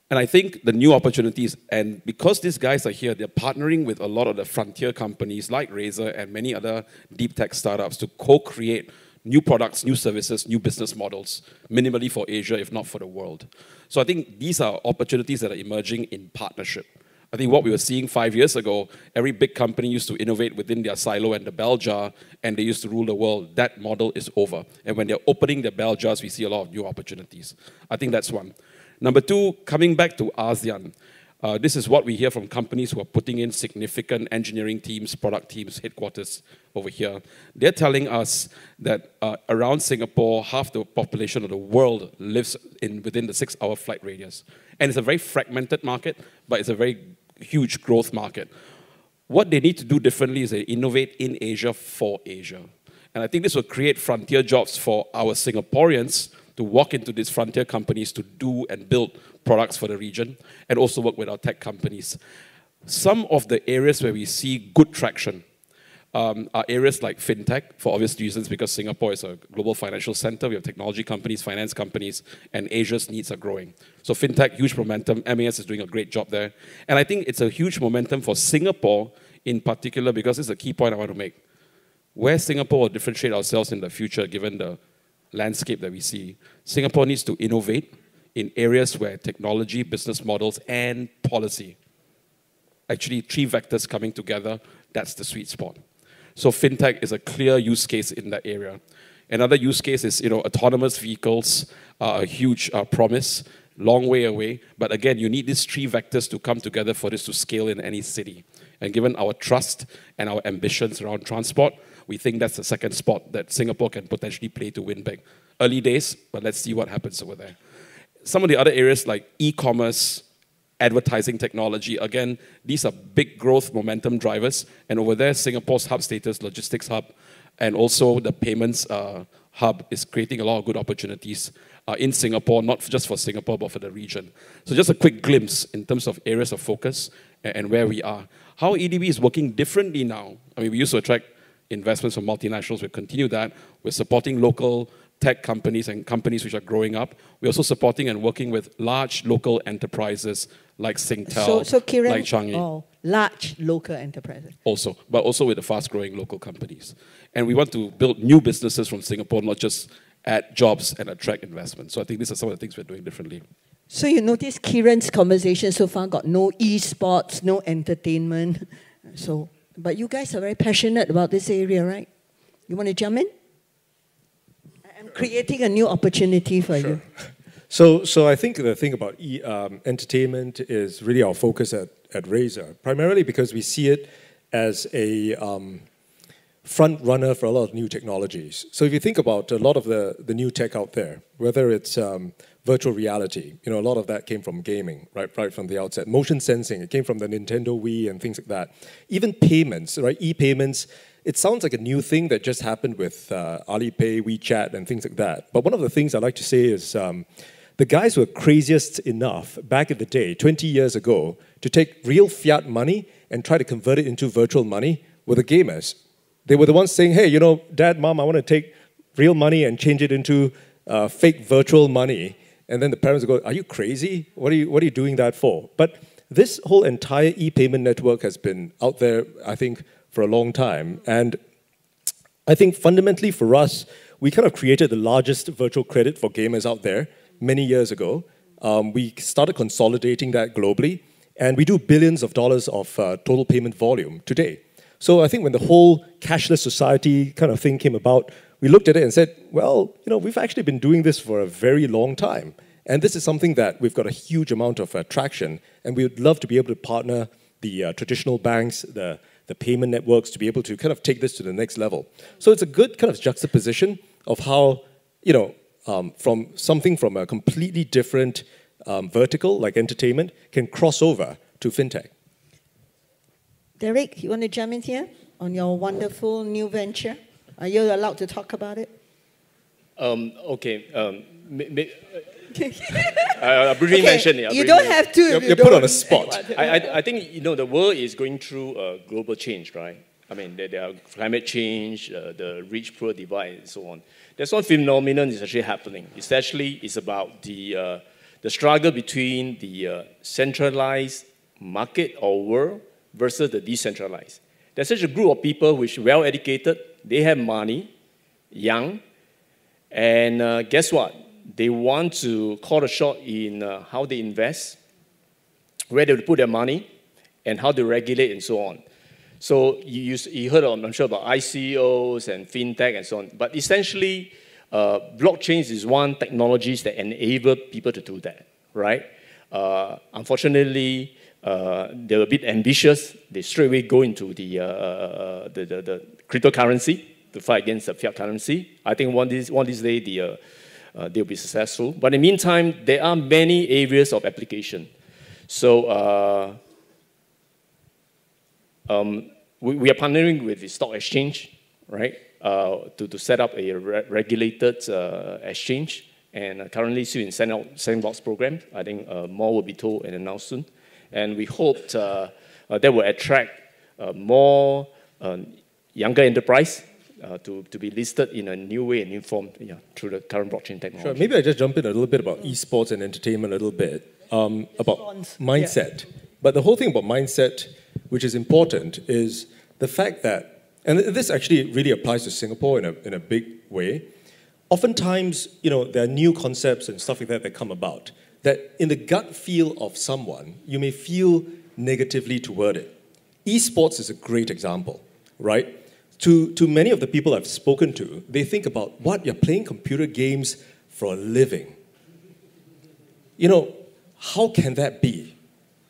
And I think the new opportunities, and because these guys are here, they're partnering with a lot of the frontier companies like Razer and many other deep tech startups to co-create new products, new services, new business models, minimally for Asia, if not for the world. So I think these are opportunities that are emerging in partnership. I think what we were seeing 5 years ago, every big company used to innovate within their silo and the bell jar, and they used to rule the world. That model is over. And when they're opening their bell jars, we see a lot of new opportunities. I think that's one. Number 2, coming back to ASEAN. This is what we hear from companies who are putting in significant engineering teams, product teams, headquarters over here. They're telling us that around Singapore, half the population of the world lives within the 6-hour flight radius. And it's a very fragmented market, but it's a very huge growth market. What they need to do differently is they innovate in Asia for Asia. And I think this will create frontier jobs for our Singaporeans to walk into these frontier companies to do and build products for the region and also work with our tech companies. Some of the areas where we see good traction are areas like fintech, for obvious reasons, because Singapore is a global financial center. We have technology companies, finance companies, and Asia's needs are growing. So fintech, huge momentum. MAS is doing a great job there. And I think it's a huge momentum for Singapore in particular, because it's a key point I want to make. Where Singapore will differentiate ourselves in the future, given the landscape that we see, Singapore needs to innovate in areas where technology, business models, and policy, actually 3 vectors coming together, that's the sweet spot. So fintech is a clear use case in that area. Another use case is, autonomous vehicles are a huge promise, long way away. But again, you need these 3 vectors to come together for this to scale in any city. And given our trust and our ambitions around transport, we think that's the second spot that Singapore can potentially play to win big. Early days, but let's see what happens over there. Some of the other areas like e-commerce, advertising technology, again, these are big growth momentum drivers. And over there, Singapore's hub status, logistics hub, and also the payments hub is creating a lot of good opportunities in Singapore, not just for Singapore, but for the region. So just a quick glimpse in terms of areas of focus and where we are. How EDB is working differently now. I mean, we used to attract investments from multinationals. We continue that. We're supporting local tech companies and companies which are growing up. We're also supporting and working with large local enterprises like Singtel, so Kiren, like Changi. Large local enterprises. Also, but also with the fast-growing local companies. And we want to build new businesses from Singapore, not just add jobs and attract investment. So I think these are some of the things we're doing differently. So you notice Kiren's conversation so far got no esports, no entertainment. But you guys are very passionate about this area, right? You want to jump in? I'm creating a new opportunity for you. So I think the thing about entertainment is really our focus at Razer, primarily because we see it as a front runner for a lot of new technologies. So if you think about a lot of the new tech out there, whether it's virtual reality, a lot of that came from gaming, right from the outset. Motion sensing, it came from the Nintendo Wii and things like that. Even payments, right? E-payments, it sounds like a new thing that just happened with Alipay, WeChat, and things like that. But one of the things I like to say is the guys who were craziest enough back in the day, 20 years ago, to take real fiat money and try to convert it into virtual money were the gamers. They were the ones saying, hey, you know, Dad, Mom, I want to take real money and change it into fake virtual money. And then the parents would go, are you crazy? What are you doing that for? But this whole entire e-payment network has been out there, I think, for a long time. And I think fundamentally for us, we kind of created the largest virtual credit for gamers out there many years ago. We started consolidating that globally, and we do billions of dollars of total payment volume today. So I think when the whole cashless society kind of thing came about, we looked at it and said, well, you know, we've actually been doing this for a very long time. And this is something that we've got a huge amount of traction, and we would love to be able to partner the traditional banks, the payment networks, to be able to kind of take this to the next level. So it's a good kind of juxtaposition of how, you know, from a completely different vertical, like entertainment, can cross over to fintech. Derek, you want to jump in here on your wonderful new venture? Are you allowed to talk about it? Okay. I'll briefly mention it. You don't have to. You're put on a spot. I think, you know, the world is going through global change, right? I mean, there are climate change, the rich-poor divide, and so on. There's one phenomenon is actually happening. It's about the struggle between the centralized market or world versus the decentralized. There's such a group of people which are well-educated, they have money, young, and guess what? They want to call the shot in how they invest, where they put their money, and how they regulate, and so on. So you heard, I'm sure, about ICOs and fintech and so on. But essentially, blockchains is one technology that enable people to do that, right? Unfortunately, they were a bit ambitious. They straight away go into the cryptocurrency to fight against the fiat currency. I think one this day they'll be successful. But in the meantime, there are many areas of application. So we are partnering with the stock exchange, right, to set up a regulated exchange. And currently still in sandbox program. I think more will be told and announced soon. And we hope that will attract more younger enterprise to be listed in a new way and new form through the current blockchain technology. Sure. Maybe I just jump in a little bit about esports and entertainment a little bit, about mindset. Yeah. But the whole thing about mindset, which is important, is the fact that, and this actually really applies to Singapore in a big way. Oftentimes, you know, there are new concepts and stuff like that come about, that in the gut feel of someone, you may feel negatively toward it. Esports is a great example, right? To many of the people I've spoken to, they think about, what, you're playing computer games for a living. You know, how can that be?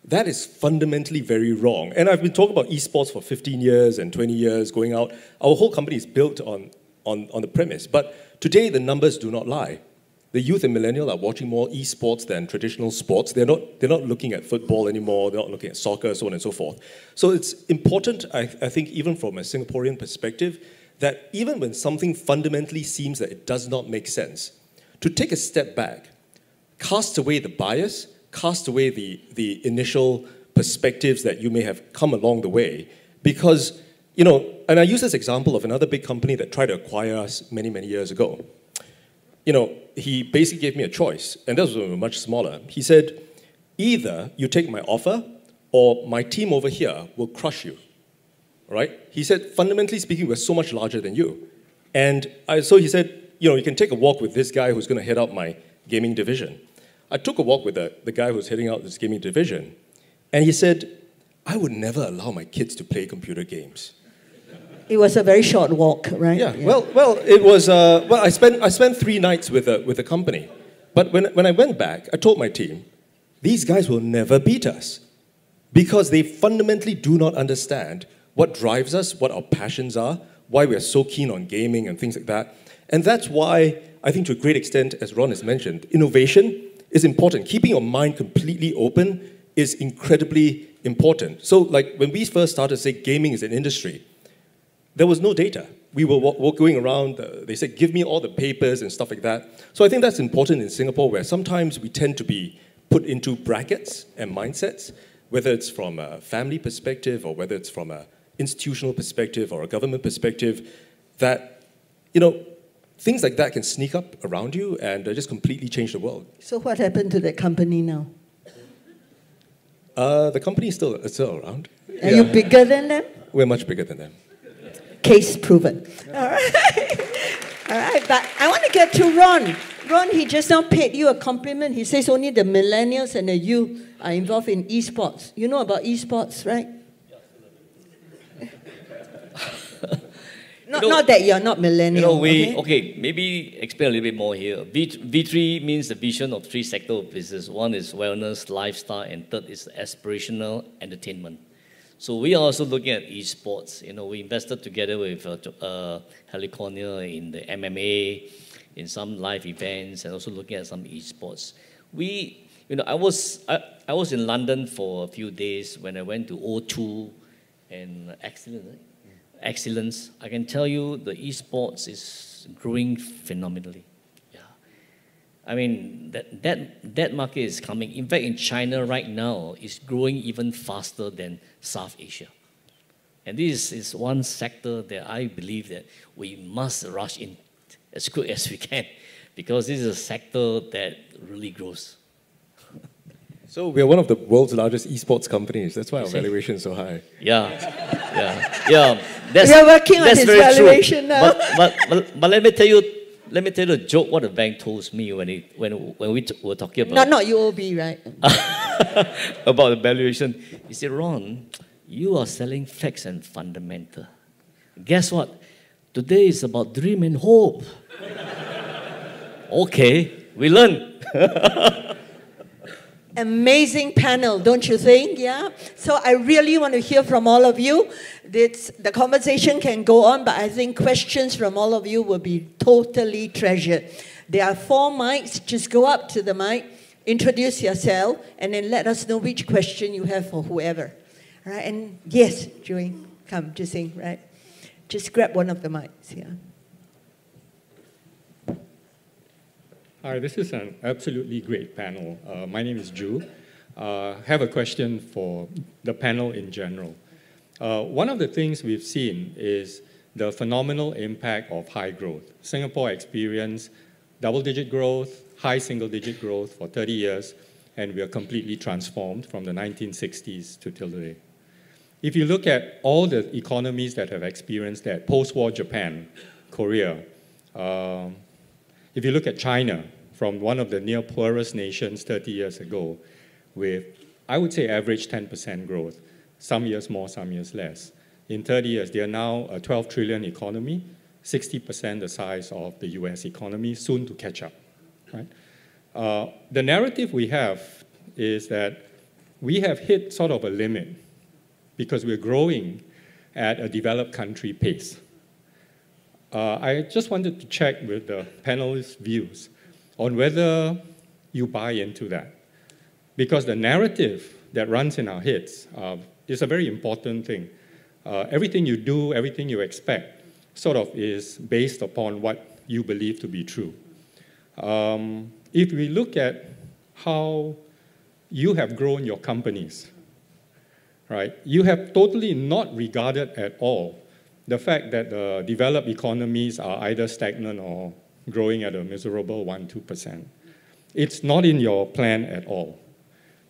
That is fundamentally very wrong. And I've been talking about esports for 15 years and 20 years, going out. Our whole company is built on the premise. But today, the numbers do not lie. The youth and millennial are watching more esports than traditional sports. They're not looking at football anymore. They're not looking at soccer, so on and so forth. So it's important, I think, even from a Singaporean perspective, that even when something fundamentally seems that it does not make sense, to take a step back, cast away the bias, cast away the initial perspectives that you may have come along the way. Because, you know, and I use this example of another big company that tried to acquire us many, many years ago. You know, he basically gave me a choice, and this was much smaller. He said, either you take my offer, or my team over here will crush you, right? He said, fundamentally speaking, we're so much larger than you. And so he said, you know, you can take a walk with this guy who's going to head up my gaming division. I took a walk with the guy who's heading out this gaming division, and he said, I would never allow my kids to play computer games. It was a very short walk, right? Yeah. Well, it was. I spent 3 nights with the company, but when I went back, I told my team, these guys will never beat us, because they fundamentally do not understand what drives us, what our passions are, why we are so keen on gaming and things like that, and that's why I think, to a great extent, as Ron has mentioned, innovation is important. Keeping your mind completely open is incredibly important. So, like when we first started to say gaming is an industry, there was no data. We were going around, they said, give me all the papers and stuff like that. So I think that's important in Singapore, where sometimes we tend to be put into brackets and mindsets, whether it's from a family perspective or whether it's from a institutional perspective or a government perspective, that, things like that can sneak up around you and just completely change the world. So what happened to that company now? The company is still around. Are you bigger than them? We're much bigger than them. Case proven. All right. All right, but I want to get to Ron. Ron, he just now paid you a compliment. He says only the millennials and the youth are involved in esports. You know about esports, right? Not that you're not millennial. Maybe explain a little bit more here. V3 means the vision of three sectors of business. One is wellness, lifestyle, and third is aspirational entertainment. So we are also looking at esports. We invested together with Heliconia in the MMA, in some live events, and also looking at some esports. I was in London for a few days when I went to O2 and Excellence. I can tell you the esports is growing phenomenally. Yeah, I mean that market is coming. In fact, in China right now, it's growing even faster than South Asia. And this is one sector that I believe that we must rush in as quick as we can, because this is a sector that really grows. So we're one of the world's largest esports companies. That's why our valuation is so high. Yeah. We're working on his valuation now. But let me tell you a joke. What the bank told me when we were talking about not UOB, right? about the valuation. He said, Ron, you are selling facts and fundamental. Guess what? Today is about dream and hope. Okay, we learn. Amazing panel, don't you think? Yeah. So I really want to hear from all of you. The conversation can go on, but I think questions from all of you will be totally treasured. There are 4 mics. Just go up to the mic, introduce yourself, and then let us know which question you have for whoever. All right? And yes, Joey, come, just sing, right? Just grab one of the mics. Yeah. Hi, this is an absolutely great panel. My name is Ju. Have a question for the panel in general. One of the things we've seen is the phenomenal impact of high growth. Singapore experienced double-digit growth, high single-digit growth for 30 years, and we are completely transformed from the 1960s to till today. If you look at all the economies that have experienced that, post-war Japan, Korea, if you look at China, from one of the near poorest nations 30 years ago, with, I would say, average 10% growth, some years more, some years less. In 30 years, they are now a 12 trillion economy, 60% the size of the US economy, soon to catch up. Right? The narrative we have is that we have hit sort of a limit because we're growing at a developed country pace. I just wanted to check with the panelists' views on whether you buy into that. Because the narrative that runs in our heads is a very important thing. Everything you do, everything you expect, sort of is based upon what you believe to be true. If we look at how you have grown your companies, right, you have totally not regarded at all the fact that the developed economies are either stagnant or growing at a miserable 1-2%. It's not in your plan at all.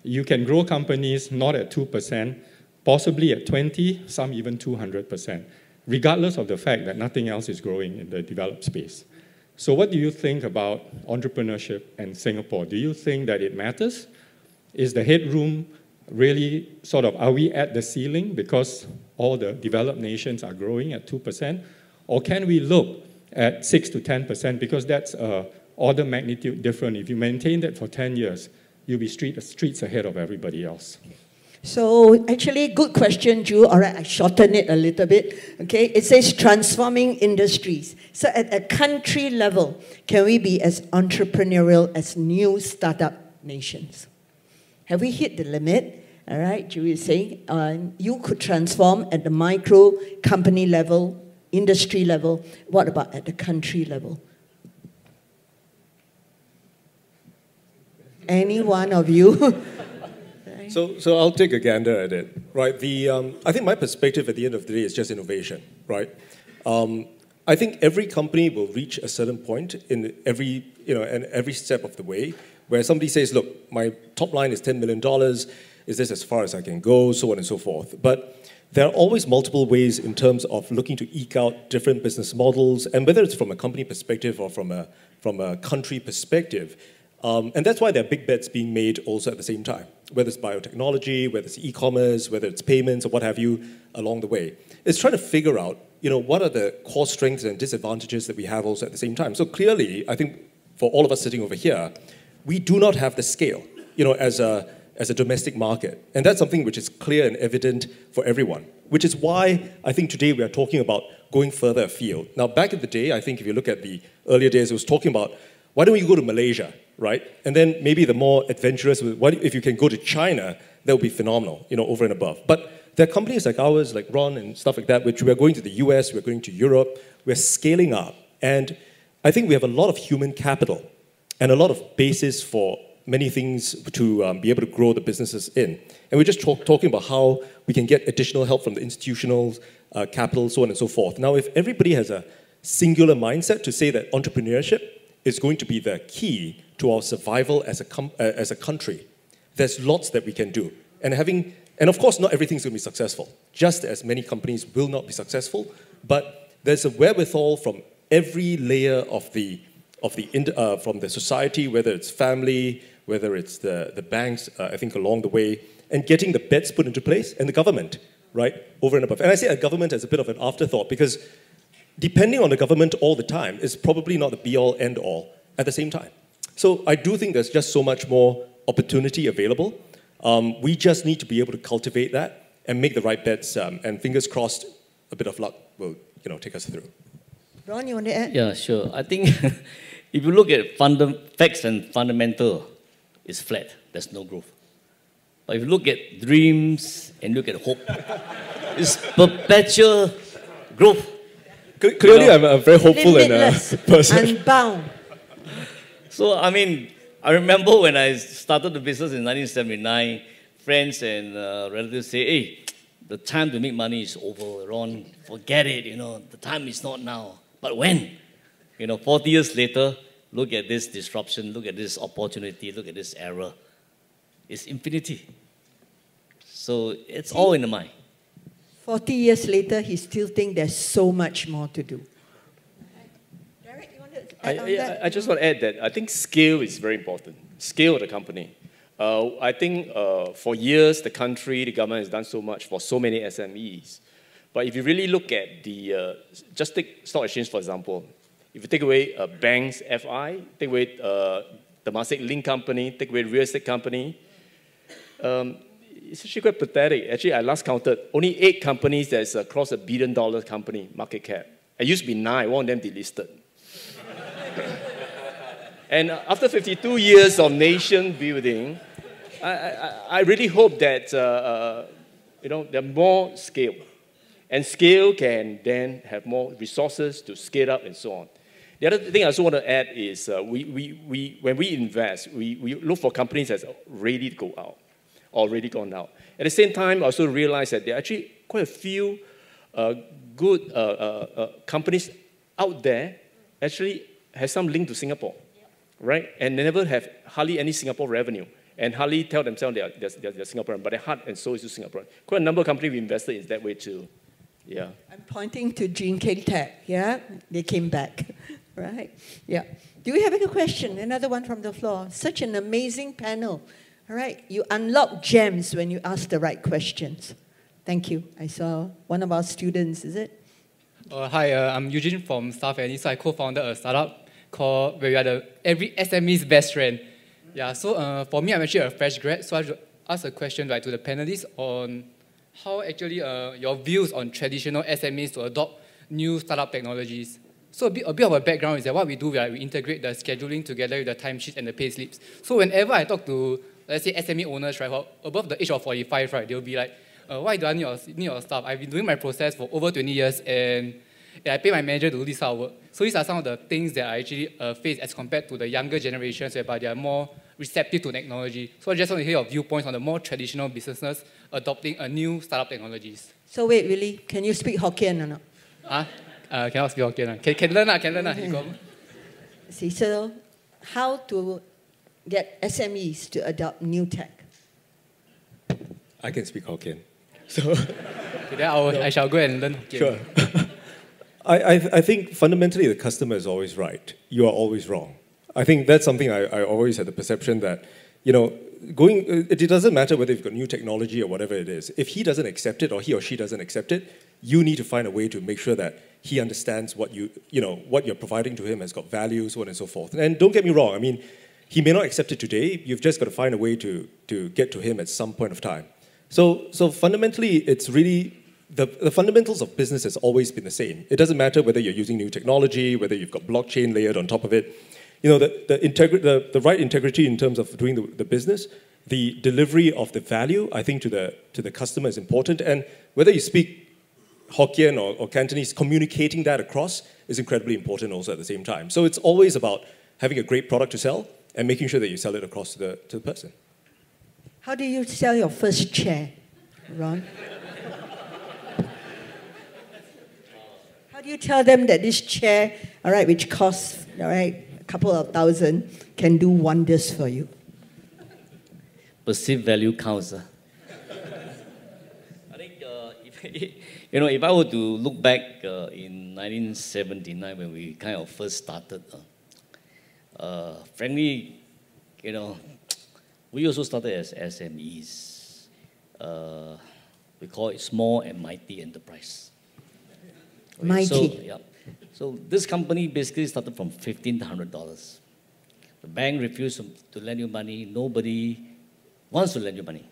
You can grow companies not at 2%, possibly at 20%, some even 200%, regardless of the fact that nothing else is growing in the developed space. So what do you think about entrepreneurship in Singapore? Do you think that it matters? Is the headroom really sort of, are we at the ceiling because all the developed nations are growing at 2%? Or can we look at 6 to 10%, because that's order magnitude different. If you maintain that for 10 years, you'll be streets ahead of everybody else. So actually, good question, Ju. All right, I shorten it a little bit. Okay, it says transforming industries. So at a country level, can we be as entrepreneurial as new startup nations? Have we hit the limit? All right, Ju is saying you could transform at the micro company level, industry level. What about at the country level? Any one of you? Right. So I'll take a gander at it, right? I think my perspective at the end of the day is just innovation, right? I think every company will reach a certain point in every step of the way where somebody says, look, my top line is $10 million, is this as far as I can go, so on and so forth. But there are always multiple ways in terms of looking to eke out different business models, and whether it's from a company perspective or from a country perspective. And that's why there are big bets being made also at the same time, whether it's biotechnology, whether it's e-commerce, whether it's payments or what have you along the way. It's trying to figure out, what are the core strengths and disadvantages that we have also at the same time. So clearly, I think for all of us sitting over here, we do not have the scale, as a domestic market. And that's something which is clear and evident for everyone, which is why I think today we are talking about going further afield. Now, back in the day, I think if you look at the earlier days, it was talking about, why don't you go to Malaysia, right? And then maybe the more adventurous, if you can go to China, that would be phenomenal, over and above. But there are companies like ours, like Ron and stuff like that, which we are going to the US, we're going to Europe, we're scaling up. And I think we have a lot of human capital and a lot of basis for many things to be able to grow the businesses in. And we're just talking about how we can get additional help from the institutional capital, so on and so forth. Now, if everybody has a singular mindset to say that entrepreneurship is going to be the key to our survival as a country, there's lots that we can do. And of course, not everything's going to be successful, just as many companies will not be successful, but there's a wherewithal from every layer from the society, whether it's family, whether it's the banks, I think along the way, and getting the bets put into place, and the government, right, over and above. And I say a government as a bit of an afterthought, because depending on the government all the time is probably not the be-all, end-all at the same time. So I do think there's just so much more opportunity available. We just need to be able to cultivate that and make the right bets, and fingers crossed, a bit of luck will take us through. Ron, you want to add? Yeah, sure. I think if you look at facts and fundamental, it's flat. There's no growth. But if you look at dreams and look at hope, it's perpetual growth. Clearly, I'm very hopeful and a person. Unbound. So, I mean, I remember when I started the business in 1979, friends and relatives say, hey, the time to make money is over, Ron, forget it, the time is not now. But when? 40 years later, look at this disruption, look at this opportunity, look at this error. It's infinity. So it's all in the mind. 40 years later, he still thinks there's so much more to do. Derek, you want to add on that? I just want to add that I think scale is very important. Scale of the company. I think for years, the country, the government has done so much for so many SMEs. But if you really look at just take stock exchange, for example. If you take away banks, FI, take away Temasek Link Company, take away real estate company, it's actually quite pathetic. Actually, I last counted, only 8 companies that's across $1 billion company market cap. It used to be 9, one of them delisted. And after 52 years of nation building, I really hope that there are more scale. And scale can then have more resources to scale up and so on. The other thing I also want to add is when we invest, we look for companies that's ready to go out, already gone out. At the same time, I also realize that there are actually quite a few good companies out there actually have some link to Singapore, right? And they never have hardly any Singapore revenue, and hardly tell themselves they're Singaporean, but their heart and soul is to Singaporean. Quite a number of companies we invested in that way too. Yeah. I'm pointing to Gene K Tech, yeah? They came back, right? Yeah. Do we have any question? Another one from the floor. Such an amazing panel. All right. You unlock gems when you ask the right questions. Thank you. I saw one of our students, is it? Hi, I'm Eugene from Staff Annie. So I co-founded a startup called where we are every SME's best friend. Yeah, so for me, I'm actually a fresh grad, so I should ask a question to the panelists on how actually your views on traditional SMEs to adopt new startup technologies. So a bit of a background is that what we do, we integrate the scheduling together with the timesheets and the pay slips. So whenever I talk to, let's say, SME owners, right, above the age of 45, right, they'll be like, why do I need your stuff? I've been doing my process for over 20 years and I pay my manager to do this kind of work. So these are some of the things that I actually face as compared to the younger generations whereby they are more receptive to technology. So I just want to hear your viewpoints on the more traditional businesses adopting a new startup technologies. So wait, really, can you speak Hokkien or not? Cannot speak Hokkien. Can learn. Can learn. You go. See, so how to get SMEs to adopt new tech? I can speak Hokkien. So okay, then I shall go and learn Hokkien. Sure. I think fundamentally the customer is always right. You are always wrong. I think that's something I always had the perception that, it doesn't matter whether you've got new technology or whatever it is. If he doesn't accept it or he or she doesn't accept it, you need to find a way to make sure that he understands what what you're providing to him has got value, so on and so forth. And don't get me wrong, I mean, he may not accept it today. You've just got to find a way to get to him at some point of time. So fundamentally, it's really the fundamentals of business has always been the same. It doesn't matter whether you're using new technology, whether you've got blockchain layered on top of it. The right integrity in terms of doing the business, the delivery of the value, I think to the customer is important. And whether you speak Hokkien or Cantonese, communicating that across is incredibly important also at the same time. So it's always about having a great product to sell and making sure that you sell it across to the person. How do you sell your first chair, Ron? How do you tell them that this chair, all right, which costs, all right, a couple of thousand, can do wonders for you? Perceived value counts. I think if I were to look back in 1979 when we kind of first started, frankly, we also started as SMEs. We call it small and mighty enterprise. Mighty. So this company basically started from $1,500. The bank refused to lend you money. Nobody wants to lend you money.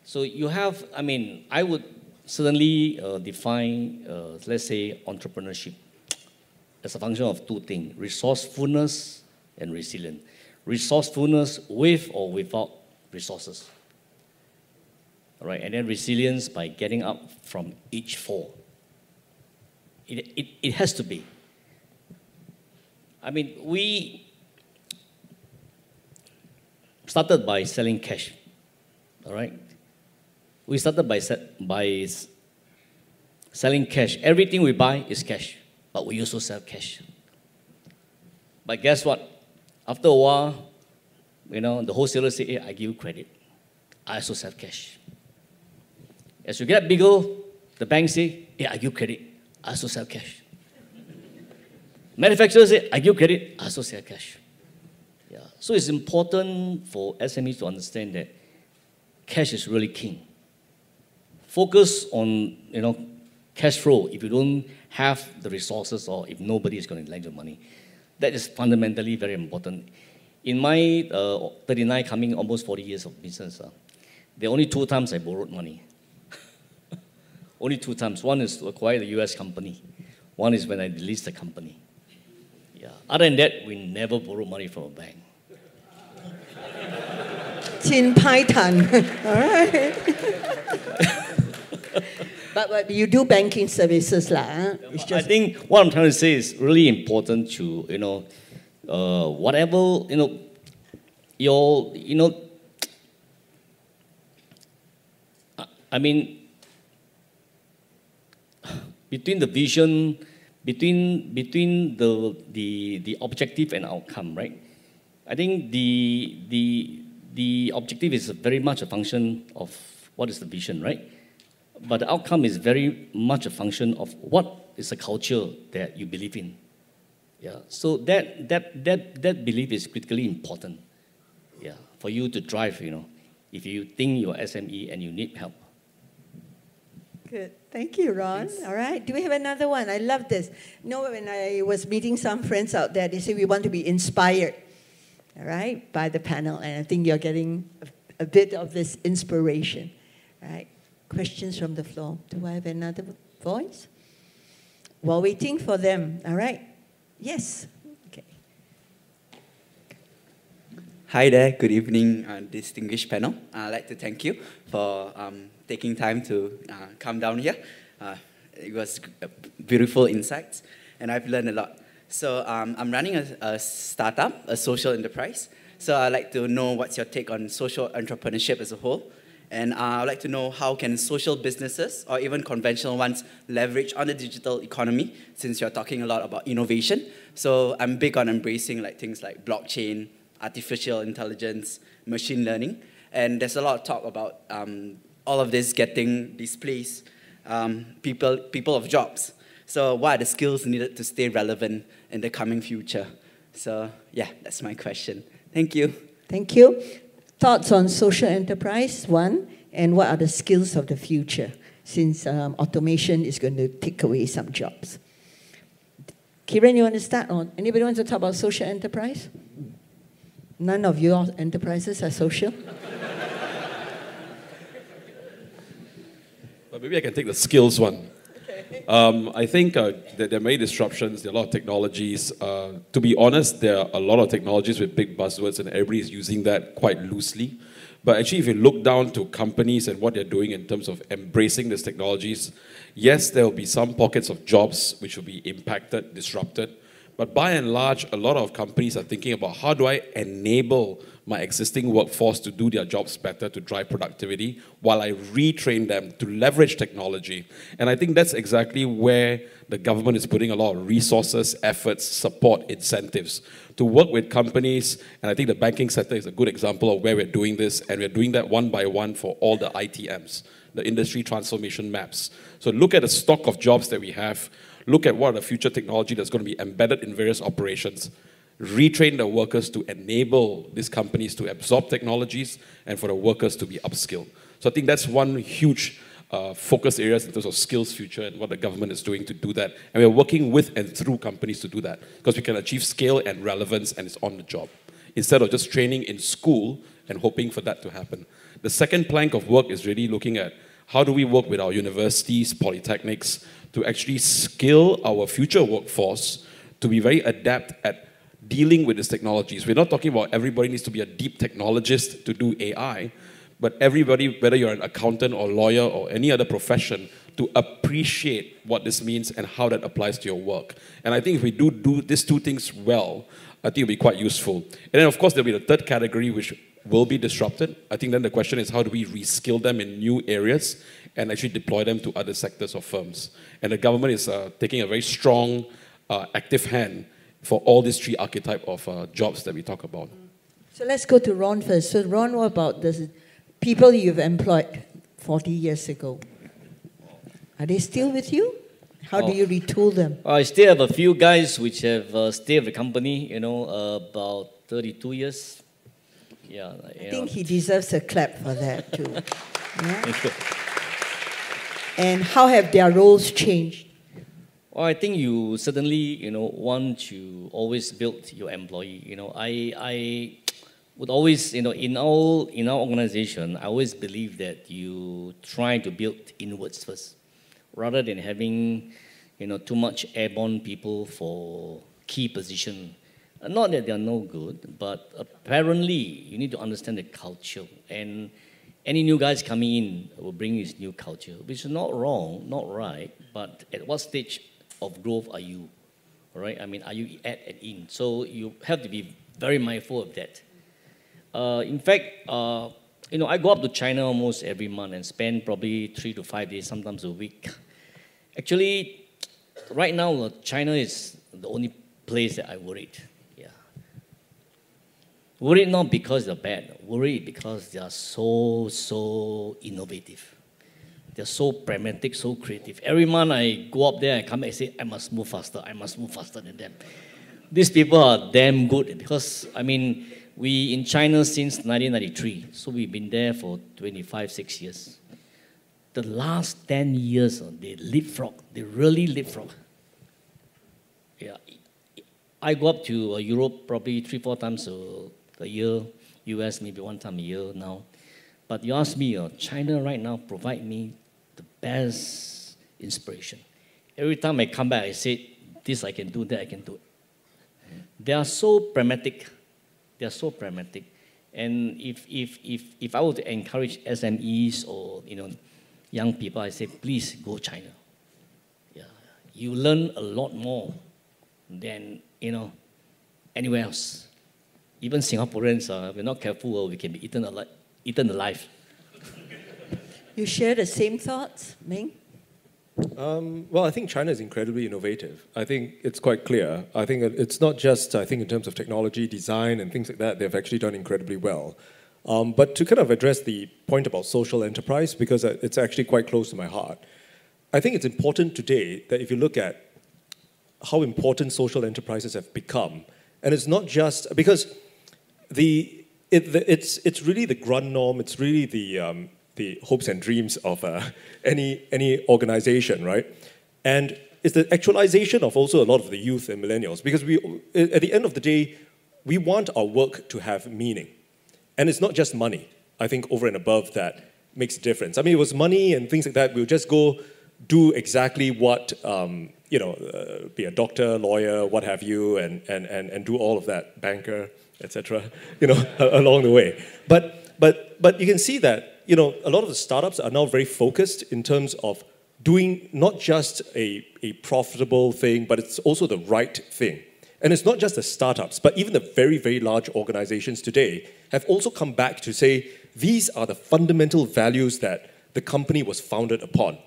So you have, I would certainly define, let's say, entrepreneurship as a function of two things: resourcefulness and resilience. Resourcefulness with or without resources. All right, and then resilience by getting up from each fall. It has to be. We started by selling cash. All right, we started by selling cash. Everything we buy is cash, but we also sell cash. But guess what? After a while, the wholesaler say, hey, I give you credit. I also sell cash. As you get bigger, the bank say, hey, I give you credit. I also sell cash. Manufacturers say, I give you credit. I also sell cash. Yeah. So it's important for SMEs to understand that cash is really king. Focus on, cash flow. If you don't have the resources or if nobody is going to lend you money, that is fundamentally very important. In my 39, coming almost 40 years of business, there are only 2 times I borrowed money. Only 2 times. One is to acquire the US company. One is when I released the company. Yeah. Other than that, we never borrow money from a bank. Chin Pai Tan. All right. But you do banking services, lah. I think what I'm trying to say is really important to, whatever, between the vision, between the objective and outcome, right? I think the objective is very much a function of what is the vision, right? But the outcome is very much a function of what is the culture that you believe in. Yeah. So that belief is critically important. Yeah. For you to drive, if you think you're SME and you need help. Good. Thank you, Ron. Thanks. All right. Do we have another one? I love this. When I was meeting some friends out there, they say we want to be inspired, all right, by the panel. And I think you're getting a bit of this inspiration, right? Questions from the floor. Do I have another voice? While waiting for them, all right? Yes. Okay. Hi there. Good evening, distinguished panel. I'd like to thank you for taking time to come down here. It was beautiful insights, and I've learned a lot. So I'm running a startup, a social enterprise. So I'd like to know what's your take on social entrepreneurship as a whole. And I'd like to know how can social businesses or even conventional ones leverage on the digital economy, since you're talking a lot about innovation. So I'm big on embracing like things like blockchain, artificial intelligence, machine learning. And there's a lot of talk about all of this getting displaced people of jobs. So what are the skills needed to stay relevant in the coming future? So yeah, that's my question. Thank you. Thank you. Thoughts on social enterprise, one, and what are the skills of the future, since automation is going to take away some jobs. Kiren, you want to start on? Anybody want to talk about social enterprise? None of your enterprises are social? But maybe I can take the skills one. I think that there are many disruptions, there are a lot of technologies. To be honest, there are a lot of technologies with big buzzwords and everybody is using that quite loosely. But actually, if you look down to companies and what they're doing in terms of embracing these technologies, yes, there will be some pockets of jobs which will be impacted, disrupted. But by and large, a lot of companies are thinking about how do I enable my existing workforce to do their jobs better, to drive productivity, while I retrain them to leverage technology. And I think that's exactly where the government is putting a lot of resources, efforts, support, incentives to work with companies. And I think the banking sector is a good example of where we're doing this, and we're doing that one by one for all the ITMs, the industry transformation maps. So look at the stock of jobs that we have, look at what are the future technology that's going to be embedded in various operations, retrain the workers to enable these companies to absorb technologies and for the workers to be upskilled. So I think that's one huge focus area in terms of skills future and what the government is doing to do that. And we're working with and through companies to do that because we can achieve scale and relevance and it's on the job instead of just training in school and hoping for that to happen. The second plank of work is really looking at how do we work with our universities, polytechnics, to actually skill our future workforce to be very adept at dealing with these technologies. We're not talking about everybody needs to be a deep technologist to do AI, but everybody, whether you're an accountant or lawyer or any other profession, to appreciate what this means and how that applies to your work. And I think if we do these two things well, I think it'll be quite useful. And then, of course, there'll be the third category, which will be disrupted. I think then the question is how do we reskill them in new areas and actually deploy them to other sectors or firms. And the government is taking a very strong, active hand for all these three archetype of jobs that we talk about. So let's go to Ron first. So Ron, what about the people you've employed 40 years ago? Are they still with you? How do you retool them? I still have a few guys which have stayed with the company, about 32 years. Yeah, I think he deserves a clap for that too. Yeah? And how have their roles changed? Well, I think you certainly, want to always build your employee. I would always, in our organization, I always believe that you try to build inwards first, rather than having, too much airborne people for key position. Not that they are no good, but apparently you need to understand the culture. And any new guys coming in will bring this new culture, which is not wrong, not right, but at what stage of growth are you? All right? I mean, are you at and in? So you have to be very mindful of that. In fact, I go up to China almost every month and spend probably 3 to 5 days, sometimes a week. Actually, right now, China is the only place that I worried. Yeah. Worried not because they're bad, worried because they are so innovative. They're so pragmatic, so creative. Every month I go up there, I come back and say, I must move faster than them. These people are damn good because, we in China since 1993, so we've been there for 6 years. The last 10 years, they leapfrog. They really leapfrog. Yeah, I go up to Europe probably 3-4 times a year, US maybe 1 time a year now. But you ask me, China right now provide me the best inspiration. Every time I come back, I say, this I can do, that I can do. They are so pragmatic. They are so pragmatic. And if I were to encourage SMEs or young people, I say, please go China. Yeah, you learn a lot more than anywhere else. even Singaporeans, if we're not careful, we can be eaten alive. You share the same thoughts, Ming? Well, I think China is incredibly innovative. I think it's quite clear. I think it's not just, I think in terms of technology, design, and things like that, they've actually done incredibly well. But to kind of address the point about social enterprise, because it's actually quite close to my heart, I think it's important today that if you look at how important social enterprises have become, and it's not just, because it's really the grand norm, it's really the hopes and dreams of any organization, right? And it's the actualization of also a lot of the youth and millennials, because at the end of the day, we want our work to have meaning. And it's not just money. I think over and above that makes a difference. I mean, it was money and things like that. We'll just go do exactly what, be a doctor, lawyer, what have you, and do all of that, banker, etc., along the way. But you can see that, a lot of the startups are now very focused in terms of doing not just a profitable thing, but it's also the right thing. And it's not just the startups, but even the very, very large organizations today have also come back to say, these are the fundamental values that the company was founded upon.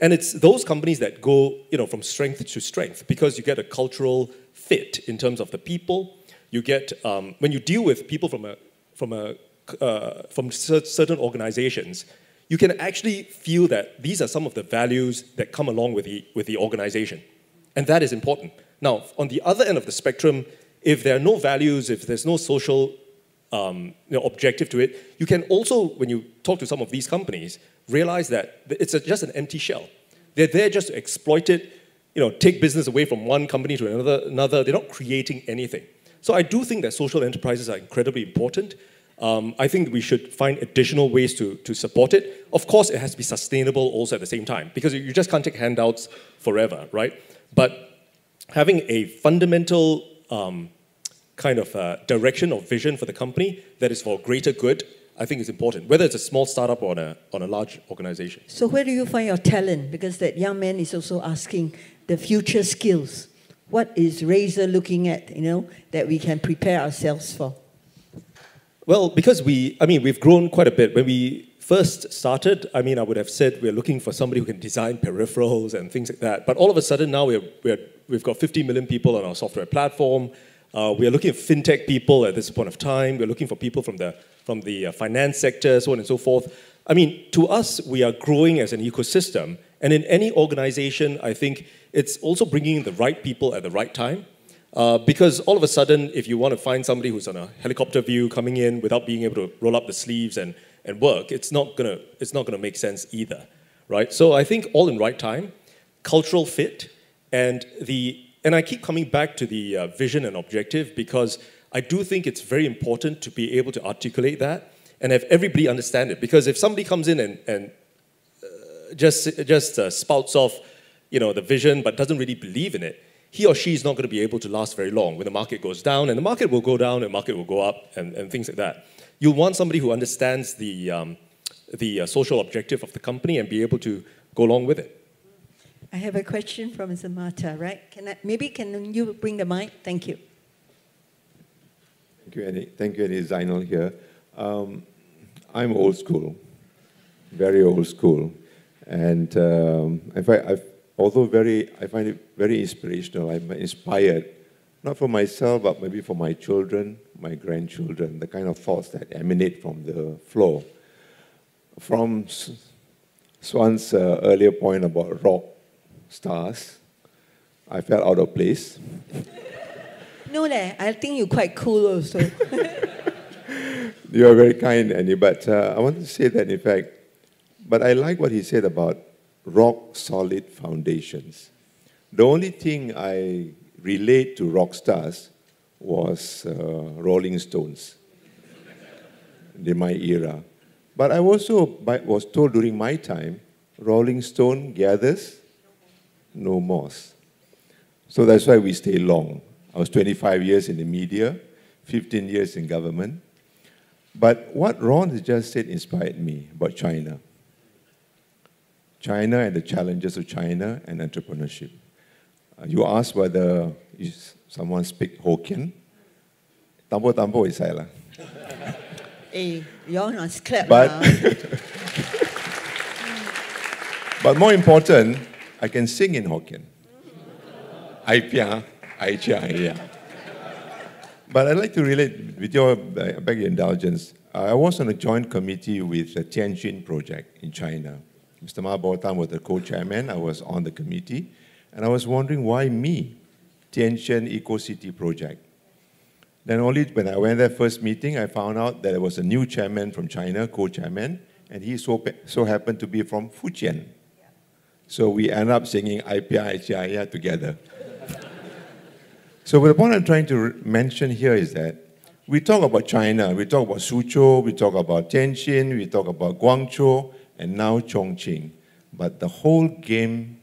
And it's those companies that go, from strength to strength, because you get a cultural fit in terms of the people. You get, when you deal with people from certain organizations, you can actually feel that these are some of the values that come along with the organization. And that is important. Now, on the other end of the spectrum, if there are no values, if there's no social objective to it, you can also, when you talk to some of these companies, realize that it's just an empty shell. They're there just to exploit it, take business away from one company to another. They're not creating anything. So I do think that social enterprises are incredibly important. I think we should find additional ways to support it. Of course, it has to be sustainable also at the same time, because you just can't take handouts forever, right? But having a fundamental kind of direction or vision for the company that is for greater good, I think is important, whether it's a small startup or on a large organization. So where do you find your talent? Because that young man is also asking the future skills. What is Razer looking at, that we can prepare ourselves for? Well, because we've grown quite a bit. When we first started, I would have said we're looking for somebody who can design peripherals and things like that. But all of a sudden now we've got 50 million people on our software platform. We are looking at fintech people at this point of time. We're looking for people from the finance sector, so on and so forth. To us, we are growing as an ecosystem. And in any organization, I think it's also bringing in the right people at the right time. Because all of a sudden, if you want to find somebody who's on a helicopter view coming in without being able to roll up the sleeves and work, it's not gonna make sense either, right? So I think all in right time, cultural fit, and I keep coming back to the vision and objective, because I do think it's very important to be able to articulate that and have everybody understand it. Because if somebody comes in and just spouts off, the vision, but doesn't really believe in it, he or she is not going to be able to last very long when the market goes down, and the market will go down, and the market will go up, and things like that. You'll want somebody who understands the social objective of the company and be able to go along with it. I have a question from Mr. Mochtar, right? Can you bring the mic? Thank you. Thank you, Annie. Thank you, Annie. Zainal here. I'm old school, very old school, and in fact, I find it very inspirational. I'm inspired, not for myself, but maybe for my children, my grandchildren, the kind of thoughts that emanate from the floor. From Swan's earlier point about rock stars, I felt out of place. No, I think you're quite cool also. You are very kind, Annie, but I want to say that, in fact, but I like what he said about rock-solid foundations. The only thing I relate to rock stars was Rolling Stones in my era. But I also was told during my time, Rolling Stone gathers no moss. So that's why we stay long. I was 25 years in the media, 15 years in government. But what Ron has just said inspired me about China. China and the challenges of China and entrepreneurship. You asked whether someone speaks Hokkien. tampo isai lah. Hey, y'all must clap. But more important, I can sing in Hokkien. But I'd like to relate, with your beg your indulgence, I was on a joint committee with the Tianjin project in China. Mr. Ma Botan was the co-chairman. I was on the committee. And I was wondering why me, Tianjin Eco-City project. Then only when I went there first meeting, I found out that there was a new chairman from China, co-chairman, and he so happened to be from Fujian. So we ended up singing IPI together. So the point I'm trying to mention here is that we talk about China, we talk about Suzhou, we talk about Tianjin, we talk about Guangzhou, and now Chongqing. But the whole game,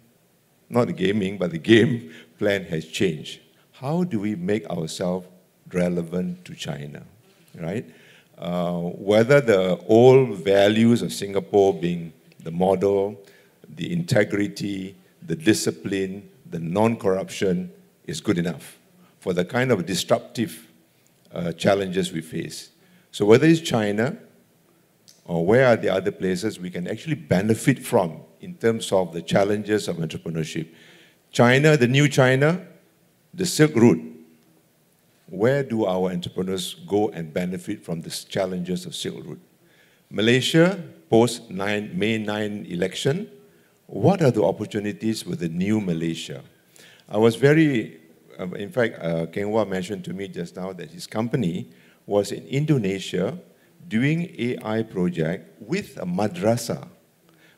not the gaming, but the game plan has changed. How do we make ourselves relevant to China, right? Whether the old values of Singapore being the model, the integrity, the discipline, the non-corruption is good enough for the kind of disruptive challenges we face. So whether it's China or where are the other places we can actually benefit from in terms of the challenges of entrepreneurship. China, the new China, the Silk Route. Where do our entrepreneurs go and benefit from the challenges of Silk Route? Malaysia, post-May 9 election, what are the opportunities with the new Malaysia? I was very, in fact, Keng Wah mentioned to me just now that his company was in Indonesia doing AI project with a madrasah,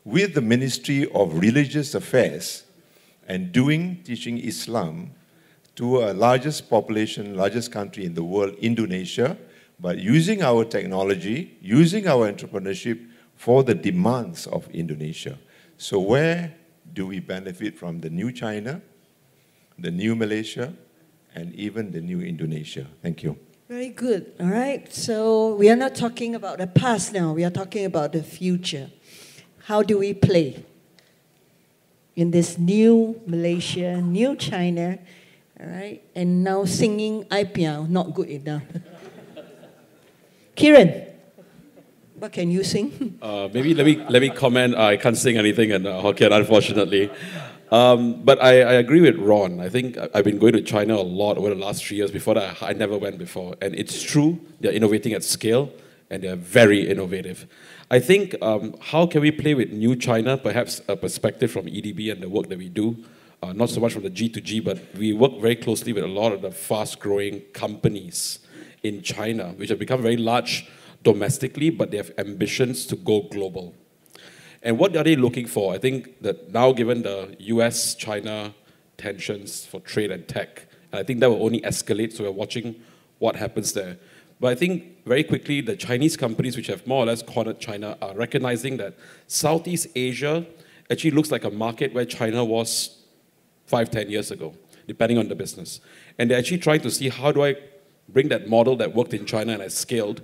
with the Ministry of Religious Affairs, and teaching Islam to a largest population, largest country in the world, Indonesia, but using our technology, using our entrepreneurship for the demands of Indonesia. So where do we benefit from the new China, the new Malaysia, and even the new Indonesia? Thank you. Very good. All right. So we are not talking about the past now. We are talking about the future. How do we play in this new Malaysia, new China, all right? And now singing IPL, not good enough. Kiren, what can you sing? Maybe let me comment. I can't sing anything in Hokkien, unfortunately. But I agree with Ron. I think I've been going to China a lot over the last 3 years. Before that, I never went before. And it's true, they're innovating at scale, and they're very innovative. I think, how can we play with new China? Perhaps a perspective from EDB and the work that we do. Not so much from the G2G, but we work very closely with a lot of the fast-growing companies in China, which have become very large domestically, but they have ambitions to go global. And what are they looking for? I think that now, given the US-China tensions for trade and tech, I think that will only escalate, so we're watching what happens there. But I think very quickly, the Chinese companies which have more or less cornered China are recognizing that Southeast Asia actually looks like a market where China was 5-10 years ago, depending on the business. And they're actually trying to see, how do I bring that model that worked in China and has scaled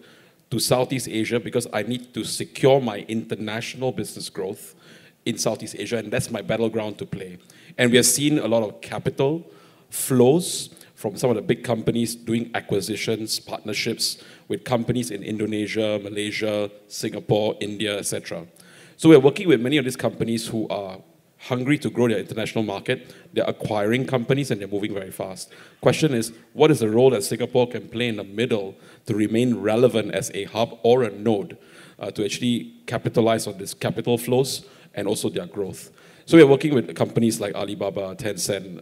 to Southeast Asia, because I need to secure my international business growth in Southeast Asia, and that's my battleground to play. And we have seen a lot of capital flows from some of the big companies doing acquisitions, partnerships with companies in Indonesia, Malaysia, Singapore, India, etc. So we're working with many of these companies who are hungry to grow their international market. They're acquiring companies and they're moving very fast. Question is, what is the role that Singapore can play in the middle to remain relevant as a hub or a node to actually capitalize on these capital flows and also their growth? So we're working with companies like Alibaba, Tencent,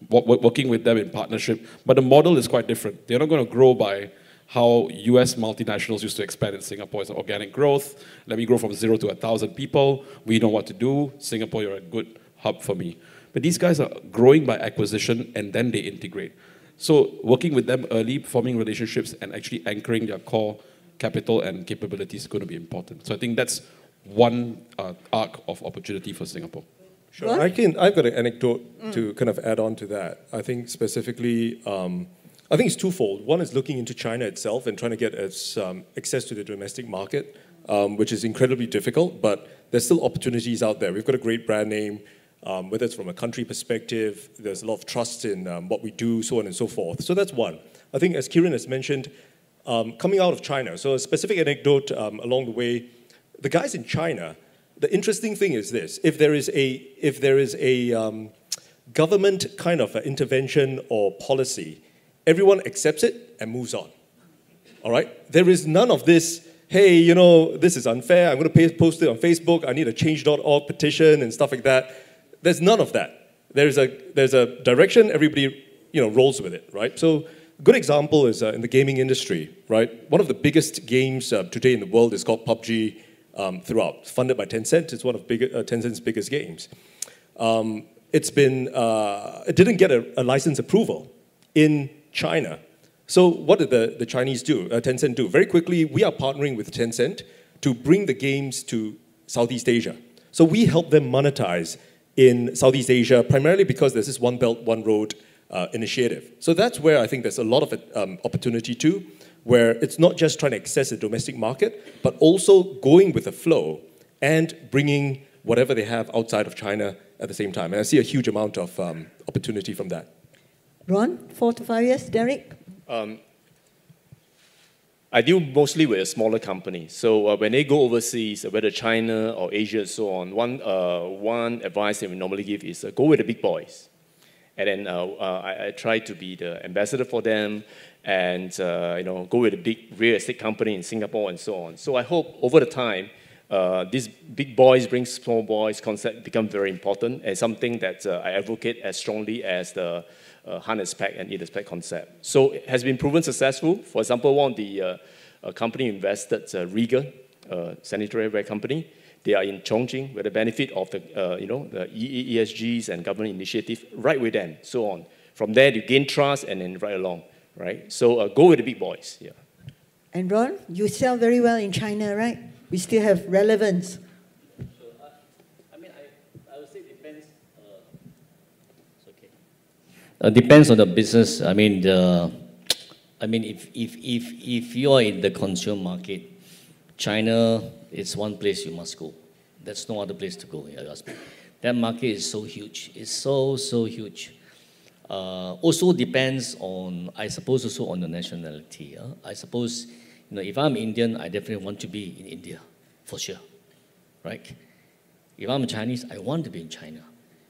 working with them in partnership, but the model is quite different. They're not going to grow by how US multinationals used to expand in Singapore. It's organic growth. Let me grow from 0 to 1,000 people. We know what to do. Singapore, you're a good hub for me. But these guys are growing by acquisition and then they integrate. So working with them early, forming relationships and actually anchoring their core capital and capabilities is going to be important. So I think that's one arc of opportunity for Singapore. Sure. I've got an anecdote to kind of add on to that. I think specifically, I think it's twofold. One is looking into China itself and trying to get access to the domestic market, which is incredibly difficult, but there's still opportunities out there. We've got a great brand name. whether it's from a country perspective, there's a lot of trust in what we do, so on and so forth. So that's one. I think as Kiren has mentioned, coming out of China, so a specific anecdote along the way, the guys in China, the interesting thing is this: if there is a government kind of intervention or policy, everyone accepts it and moves on. All right? There is none of this, hey, you know, this is unfair, I'm going to post it on Facebook, I need a change.org petition and stuff like that. There's none of that. There's a direction, everybody, you know, rolls with it, right? So a good example is in the gaming industry, right? One of the biggest games today in the world is called PUBG throughout, funded by Tencent. It's one of Tencent's biggest games. It didn't get a license approval in China. So what did the Chinese do, Tencent do? Very quickly, we are partnering with Tencent to bring the games to Southeast Asia. So we help them monetize in Southeast Asia, primarily because there's this One Belt, One Road initiative. So that's where I think there's a lot of opportunity too, where it's not just trying to access the domestic market, but also going with the flow and bringing whatever they have outside of China at the same time. And I see a huge amount of opportunity from that. Ron, 4 to 5 years. Derek? I deal mostly with a smaller company. So when they go overseas, whether China or Asia and so on, one advice that we normally give is go with the big boys. And then I try to be the ambassador for them and you know, go with a big real estate company in Singapore and so on. So I hope over the time, these big boys bring small boys concept become very important and something that I advocate as strongly as the harness pack and eat pack concept. So it has been proven successful. For example, one of the company invested, Razer, sanitary ware company. They are in Chongqing with the benefit of the, you know, the ESGs and government initiative right with them, so on. From there, you gain trust and then right along, right? So go with the big boys, yeah. And Ron, you sell very well in China, right? We still have relevance. Depends on the business. I mean, if you are in the consumer market, China is one place you must go. There's no other place to go. That market is so huge. It's so huge. Also depends on, I suppose, also on the nationality. I suppose, you know, if I'm Indian, I definitely want to be in India, for sure, right? If I'm Chinese, I want to be in China.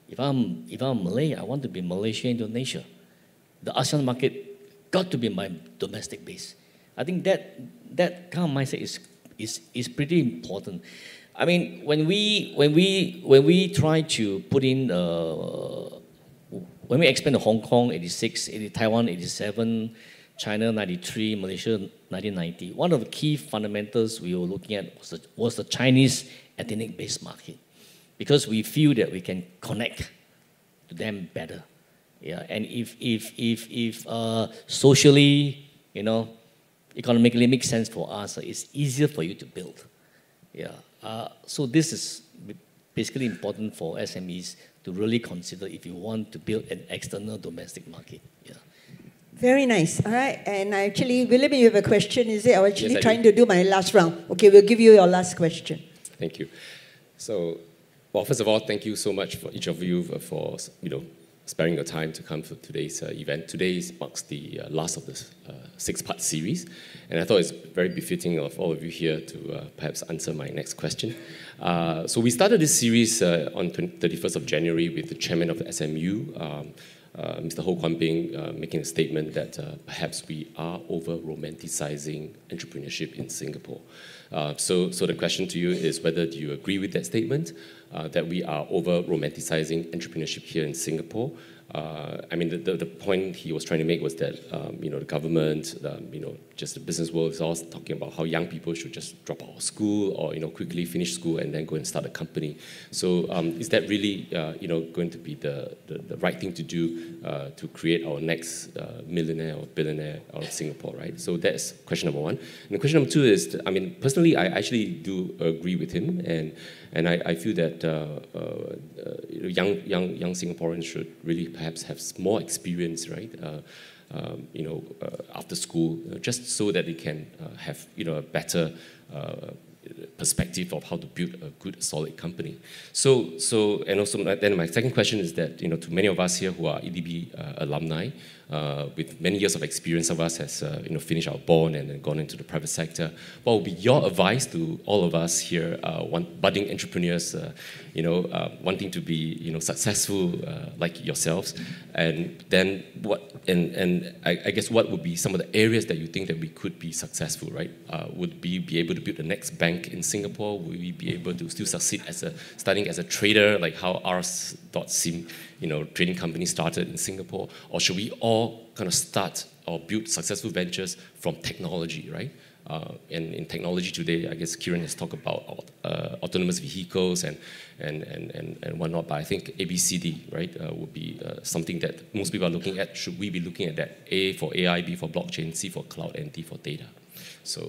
If I'm Malay, I want to be Malaysia, Indonesia. The ASEAN market got to be my domestic base. I think that kind of mindset is pretty important. I mean, when we try to put in when we expand to Hong Kong 86, Taiwan 87, China 93, Malaysia 1990, one of the key fundamentals we were looking at was the Chinese ethnic-based market, because we feel that we can connect to them better. Yeah, and if socially, you know, economically makes sense for us, it's easier for you to build. Yeah, so this is basically important for SMEs to really consider if you want to build an external domestic market. Yeah. Very nice. All right. And actually, William, you have a question, is it? I'm actually trying to do my last round. Okay, we'll give you your last question. Thank you. So, well, first of all, thank you so much for each of you for, you know, sparing your time to come for today's event. Today marks the last of this 6-part series, and I thought it's very befitting of all of you here to perhaps answer my next question. So we started this series on 31st of January with the chairman of the SMU, Mr. Ho Kwon Bing, making a statement that perhaps we are over-romanticizing entrepreneurship in Singapore. So the question to you is whether do you agree with that statement, that we are over-romanticizing entrepreneurship here in Singapore? I mean, the point he was trying to make was that, you know, the government, you know, just the business world is all talking about how young people should just drop out of school or, you know, quickly finish school and then go and start a company. So is that really, you know, going to be the right thing to do to create our next millionaire or billionaire out of Singapore, right? So that's question number one. And the question number two is, I mean, personally, I actually do agree with him, and I feel that young Singaporeans should really perhaps have more experience, right? You know, after school, just so that they can have, you know, a better perspective of how to build a good, solid company. And also then my second question is that, to many of us here who are EDB alumni, with many years of experience of us has finished our bond and then gone into the private sector, what would be your advice to all of us here, budding entrepreneurs, wanting to be successful like yourselves, and then I guess what would be some of the areas that you think that we could be successful, right? Would we be able to build the next bank in Singapore? Would we be able to still succeed starting as a trader, like how ours.sim, trading company started in Singapore? Or should we all kind of start or build successful ventures from technology, right? And in technology today, I guess Kiren has talked about autonomous vehicles and whatnot, but I think ABCD, right, would be something that most people are looking at. Should we be looking at that? A for AI, B for blockchain, C for cloud, and D for data. So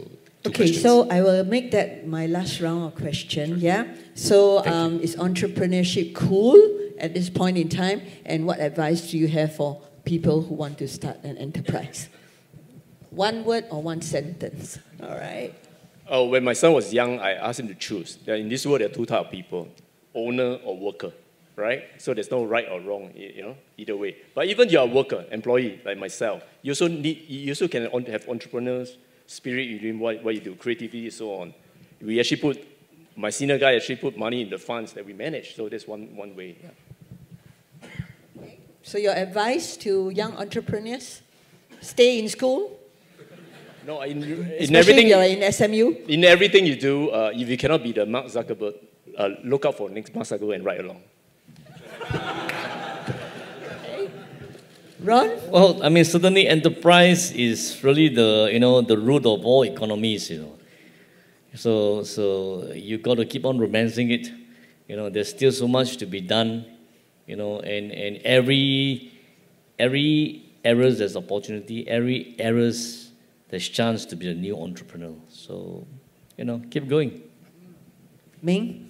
okay, questions. So I will make that my last round of question, yeah? So is entrepreneurship cool at this point in time? And what advice do you have for people who want to start an enterprise? One word or one sentence, all right? When my son was young, I asked him to choose. In this world, there are two types of people, owner or worker, right? So there's no right or wrong, either way. But even you're a worker, employee, like myself, you also can have entrepreneur's spirit within what you do, creativity and so on. We actually my senior guy actually put money in the funds that we manage, so that's one way. Yeah. So your advice to young entrepreneurs? Stay in school? No, in everything you're in SMU. In everything you do, if you cannot be the Mark Zuckerberg, look out for next Mark Zuckerberg and ride along. Ron? Well, I mean, certainly enterprise is really the root of all economies. So you got to keep on romancing it. There's still so much to be done. And every errors there's opportunity. Every errors there's chance to be a new entrepreneur. So, keep going. Ming?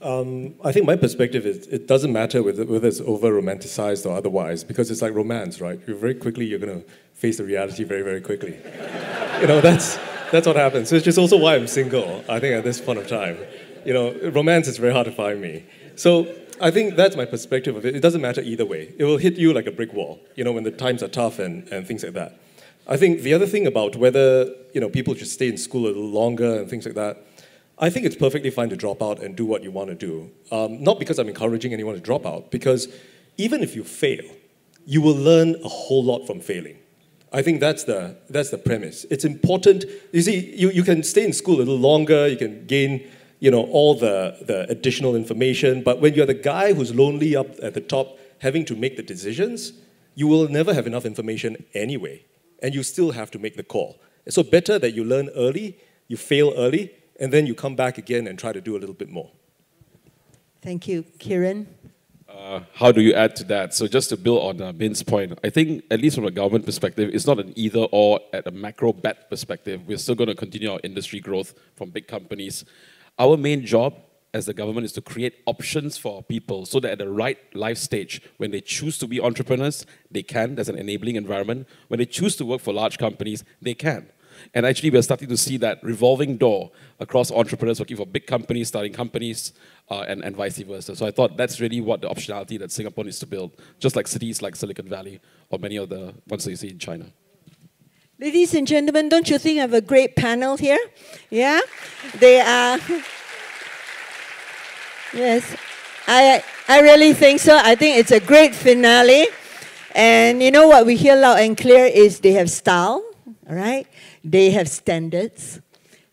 I think my perspective is it doesn't matter whether it's over-romanticized or otherwise, because it's like romance, right? You're going to face the reality very, very quickly. That's what happens. So it's just also why I'm single, I think, at this point of time. Romance is very hard to find me. So I think that's my perspective of it. It doesn't matter either way. It will hit you like a brick wall, when the times are tough and things like that. I think the other thing about whether people should stay in school a little longer and things like that, I think it's perfectly fine to drop out and do what you want to do. Not because I'm encouraging anyone to drop out, because even if you fail, you will learn a whole lot from failing. I think that's the premise. It's important. You see, you can stay in school a little longer, you can gain all the additional information, but when you're the guy who's lonely up at the top having to make the decisions, you will never have enough information anyway. And you still have to make the call. So better that you learn early, you fail early, and then you come back again and try to do a little bit more. Thank you. Kiren? How do you add to that? So just to build on Min's point, I think, at least from a government perspective, it's not an either or at a macro bet perspective. We're still going to continue our industry growth from big companies. Our main job as the government is to create options for people so that at the right life stage, when they choose to be entrepreneurs, they can. There's an enabling environment. When they choose to work for large companies, they can. And actually, we're starting to see that revolving door across entrepreneurs working for big companies, starting companies, and vice versa. So I thought that's really what the optionality that Singapore needs to build, just like cities like Silicon Valley or many of the ones that you see in China. Ladies and gentlemen, don't you think I have a great panel here? Yeah? They are... Yes, I really think so. I think it's a great finale. And you know what we hear loud and clear is they have style, all right? They have standards,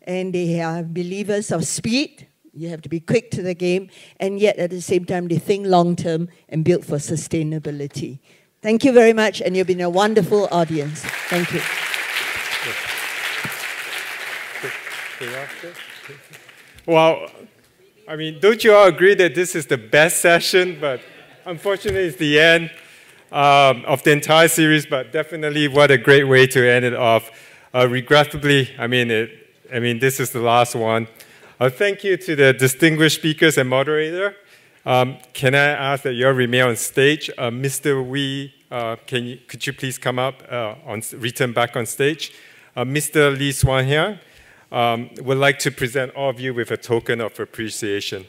and they are believers of speed. You have to be quick to the game, and yet at the same time, they think long-term and build for sustainability. Thank you very much, and you've been a wonderful audience. Thank you. Well, I mean, don't you all agree that this is the best session? But unfortunately, it's the end of the entire series, but definitely what a great way to end it off. Regrettably, I mean, this is the last one. Thank you to the distinguished speakers and moderator. Can I ask that you all remain on stage? Mr. Wee, could you please come up, return back on stage? Mr. Lee Swan here. would like to present all of you with a token of appreciation.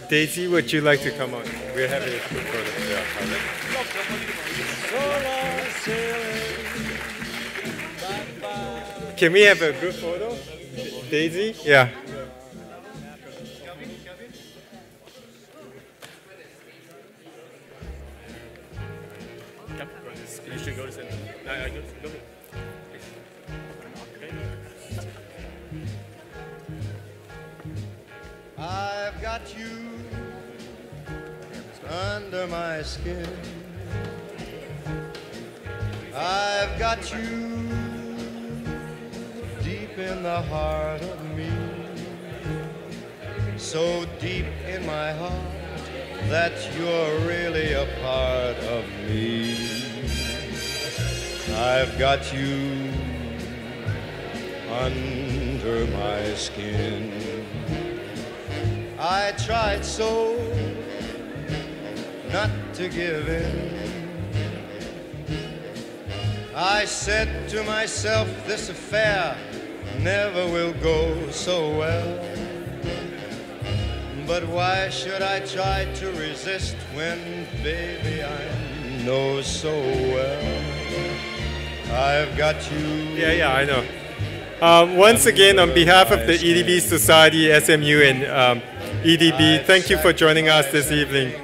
Daisy, would you like to come on? We're having a group photo. Yeah. Can we have a group photo? Daisy? Yeah. You should go to center. Go. I've got you under my skin. I've got you deep in the heart of me. So deep in my heart that you're really a part of me. I've got you under my skin. I tried so not to give in. I said to myself, this affair never will go so well. But why should I try to resist when, baby, I know so well I've got you. Yeah, I know. Once again, on behalf of the EDB Society, SMU, and EDB, thank you for joining us this evening.